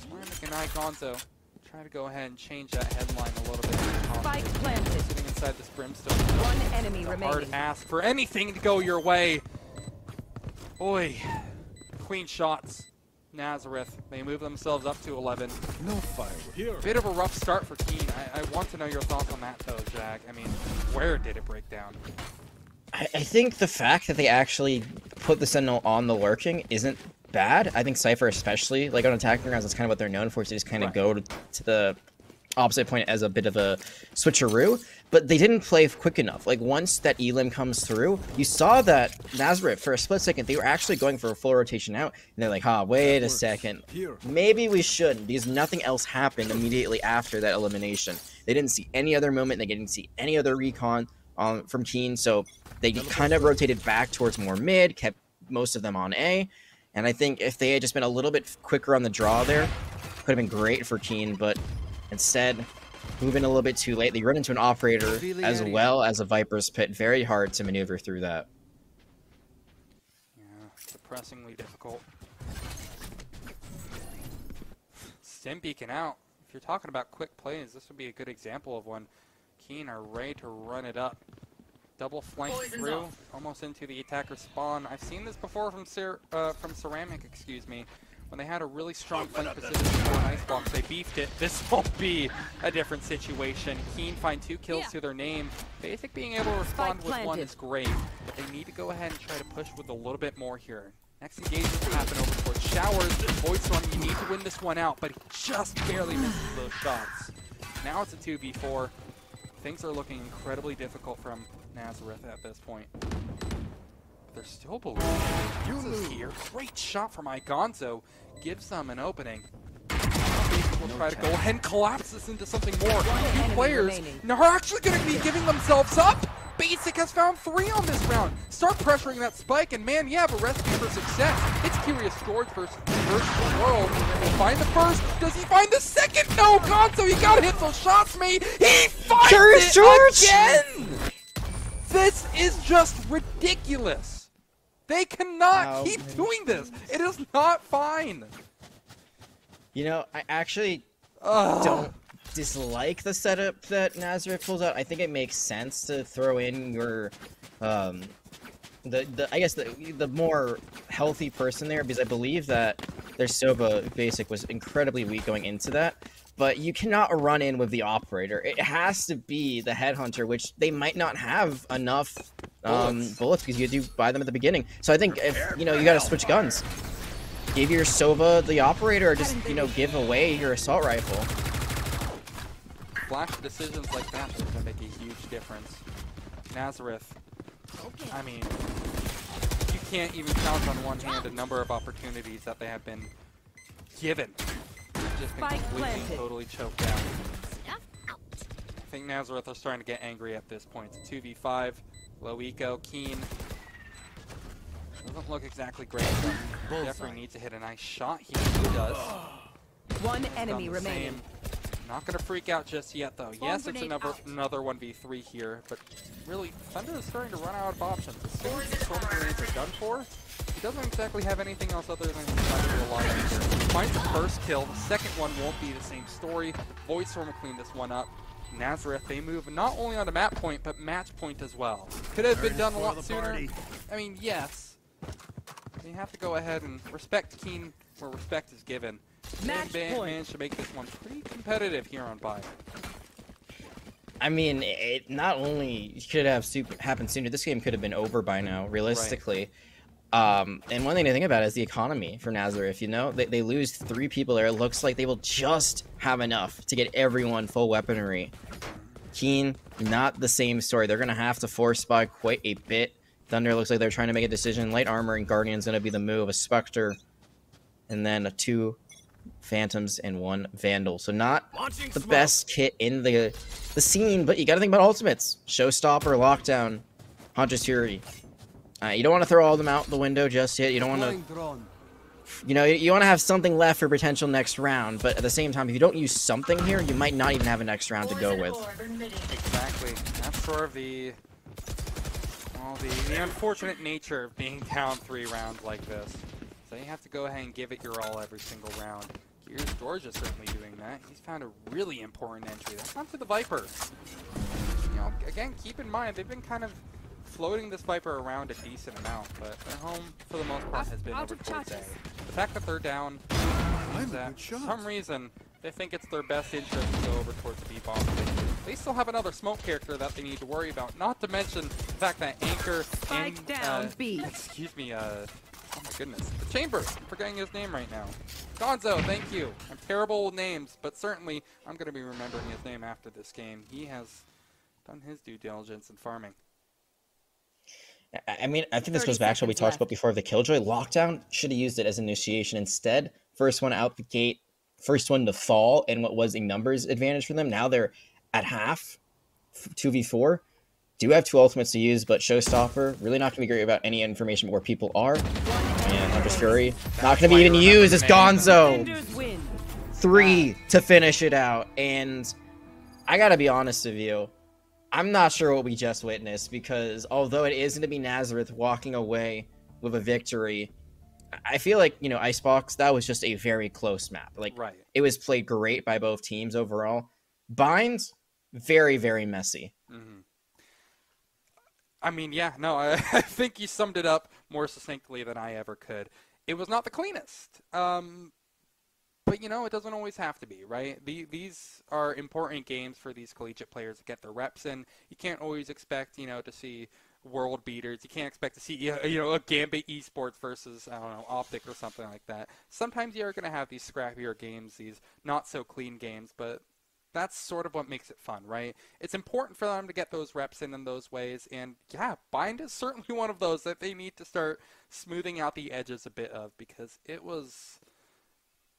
Ceramic and Gonzo try to go ahead and change that headline a little bit. Spike planted. Sitting inside this brimstone. One enemy remaining. Hard ask for anything to go your way. Oi. Clean shots. Nazareth. They move themselves up to 11. No fire here. Bit of a rough start for Kean. I want to know your thoughts on that though, Jack. I mean, where did it break down? I think the fact that they actually put the Sentinel on the lurking isn't bad. I think Cypher especially, like on attacking rounds, that's kind of what they're known for, to just kind of go to the opposite point as a bit of a switcheroo, but they didn't play quick enough. Like once that Elim comes through, you saw that Nazareth, for a split second, they were actually going for a full rotation out, and they're like, wait a second, maybe we shouldn't, because nothing else happened immediately after that elimination. They didn't see any other movement, they didn't see any other recon from Kean, so they kind of rotated back towards more mid, kept most of them on A. And I think if they had just been a little bit quicker on the draw there, could have been great for Kean, but instead, moving a little bit too late. They run into an operator as well as a Viper's Pit. Very hard to maneuver through that. Yeah, depressingly difficult. Stim beacon out. If you're talking about quick plays, this would be a good example of when Kean are ready to run it up. Double flank through, almost into the attacker spawn. I've seen this before from Ceramic, excuse me. When they had a really strong flank position for an icebox, they beefed it. This won't be a different situation. Kean find 2 kills to their name. Basic being able to respond with 1 is great, but they need to go ahead and try to push with a little bit more here. Next engagement will happen over towards Showers. Voidstorm, you need to win this one out, but he just barely misses those shots. Now it's a 2v4. Things are looking incredibly difficult from Nazareth at this point. But they're still believing. Gonzo's here. Great shot from Gonzo. Gives them an opening. We'll try to go ahead and collapse this into something more. 2 players are actually going to be giving themselves up. Basic has found 3 on this round. Start pressuring that spike, and man, you have a recipe for success. It's Curious George versus the world. He'll find the first. Does he find the second? No, Gonzo, you gotta hit those shots, mate. He finds Curious it George again. This is just ridiculous. They cannot keep doing this. It is not fine. You know, I actually don't dislike the setup that Nazareth pulls out. I think it makes sense to throw in your I guess the more healthy person there, because I believe that their Sova basic was incredibly weak going into that. But you cannot run in with the operator. It has to be the headhunter, which they might not have enough bullets because you do buy them at the beginning. So I think if you got to switch guns. Give your Sova the operator, or just give away your assault rifle. Flash decisions like that are going to make a huge difference. Nazareth, I mean, you can't even count on one hand a number of opportunities that they have been given. Just been completely, totally choked out. I think Nazareth are starting to get angry at this point. It's a 2v5. Low eco, Kean. Doesn't look exactly great, but Jeffrey needs to hit a nice shot here. He does. One He's enemy done the remaining. same. Not going to freak out just yet, though. Yes, it's another 1v3 here, but really, Thunder is starting to run out of options. As soon as the storm grenades are done for, he doesn't exactly have anything else other than trying to do a lot of here. Finds the first kill. The second one won't be the same story. Void Storm will clean this one up. Nazareth, they move not only on to map point, but match point as well. Could have been done a lot sooner. I mean, yes. You have to go ahead and respect Kean where respect is given. Match And point. managed to make this one pretty competitive here on Bye. I mean, it not only could have happened sooner, this game could have been over by now, realistically. And one thing to think about is the economy for Nazareth, you know? They lose 3 people there. It looks like they will just have enough to get everyone full weaponry. Kean, not the same story. They're going to have to force buy quite a bit. Thunder looks like they're trying to make a decision. Light Armor and Guardian's going to be the move. A Spectre, and then a 2 Phantoms and 1 Vandal. So not the best kit in the scene, but you got to think about ultimates. Showstopper, Lockdown, Hunter's Fury. You don't want to throw all of them out the window just yet. You don't want to, you know, you want to have something left for potential next round. But at the same time, if you don't use something here, you might not even have a next round to go with. Exactly. That's sort of the, well, the unfortunate nature of being down 3 rounds like this. So you have to go ahead and give it your all every single round. Here's Georgia certainly doing that. He's found a really important entry. That's not to the Viper. You know, again, keep in mind, they've been kind of floating this Viper around a decent amount, but their home, for the most part, has been over towards A. The fact that they're down is that, for some reason, they think it's their best interest to go over towards the B-bomb. They still have another smoke character that they need to worry about, not to mention the fact that Anchor Spike and, down, B. excuse me, oh my goodness, the Chamber, I'm forgetting his name right now. Gonzo, thank you. I'm terrible with names, but certainly I'm going to be remembering his name after this game. He has done his due diligence in farming. I mean, I think this goes back to what we talked about before of the Killjoy. Lockdown should have used it as initiation instead. First one out the gate, first one to fall, and what was a numbers advantage for them. Now they're at half, 2v4. Do have 2 ultimates to use, but Showstopper, really not going to be great about any information about where people are. And Hunter's Fury, not going to be even used as Gonzo. 3 to finish it out. And I got to be honest with you, I'm not sure what we just witnessed, because although it is going to be Nazareth walking away with a victory, I feel like, you know, Icebox, that was just a very close map. Like, It was played great by both teams overall. Binds, very, very messy. Mm-hmm. I mean, yeah, no, I think you summed it up more succinctly than I ever could. It was not the cleanest. But, you know, it doesn't always have to be, right? These are important games for these collegiate players to get their reps in. You can't always expect, you know, to see world beaters. You can't expect to see, you know, a Gambit Esports versus, I don't know, Optic or something like that. Sometimes you are going to have these scrappier games, these not-so-clean games, but that's sort of what makes it fun, right? It's important for them to get those reps in those ways, and yeah, Bind is certainly one of those that they need to start smoothing out the edges a bit of, because it was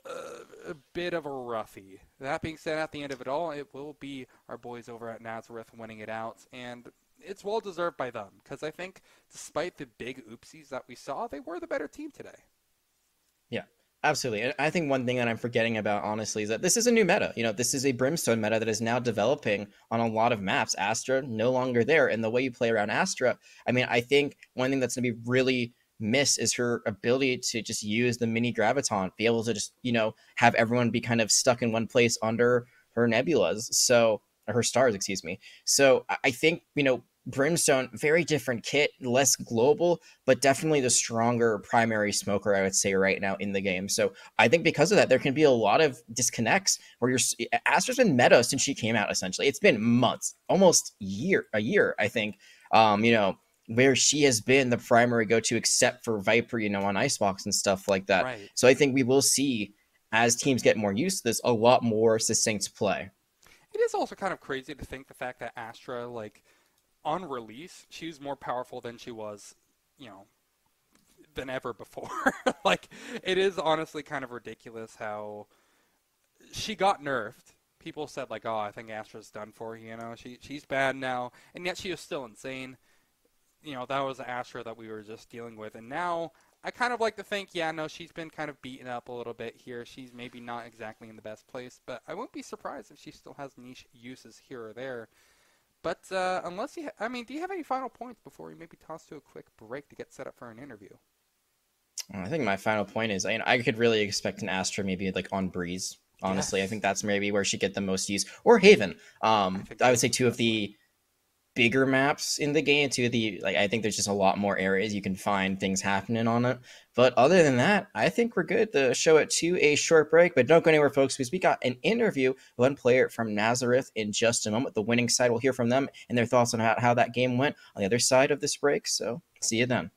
a bit of a roughie. That being said, at the end of it all, it will be our boys over at Nazareth winning it out, and it's well deserved by them, because I think despite the big oopsies that we saw, they were the better team today. Yeah, absolutely. And I think one thing that I'm forgetting about, honestly, is that this is a new meta. You know, this is a Brimstone meta that is now developing on a lot of maps. Astra, no longer there. And the way you play around Astra, I mean, I think one thing that's going to be really miss is her ability to just use the mini graviton, be able to just, you know, have everyone be kind of stuck in one place under her nebulas. So, or her stars, excuse me. So I think, you know, Brimstone, very different kit, less global, but definitely the stronger primary smoker, I would say, right now in the game. So I think because of that, there can be a lot of disconnects where Astra's been meta since she came out, essentially. It's been months, almost a year, I think, you know, where she has been the primary go-to except for Viper, you know, on Icebox and stuff like that. Right. So I think we will see, as teams get more used to this, a lot more succinct play. It is also kind of crazy to think the fact that Astra, like, on release, she was more powerful than she was, you know, than ever before. Like, it is honestly kind of ridiculous how she got nerfed. People said, like, oh, I think Astra's done for, you know, she's bad now, and yet she is still insane. that was the Astra that we were just dealing with. And now I kind of like to think, yeah, no, she's been kind of beaten up a little bit here. She's maybe not exactly in the best place, but I wouldn't be surprised if she still has niche uses here or there. But unless do you have any final points before we maybe toss to a quick break to get set up for an interview? I think my final point is, I could really expect an Astra maybe like on Breeze. Honestly, yes. I think that's maybe where she get the most use, or Haven. I would say two of the bigger maps in the game. I think there's just a lot more areas you can find things happening on it. But other than that, I think we're good to show it to a short break. But don't go anywhere, folks, because we got an interview with one player from Nazareth in just a moment. The winning side, we'll hear from them and their thoughts on how that game went on the other side of this break. So see you then.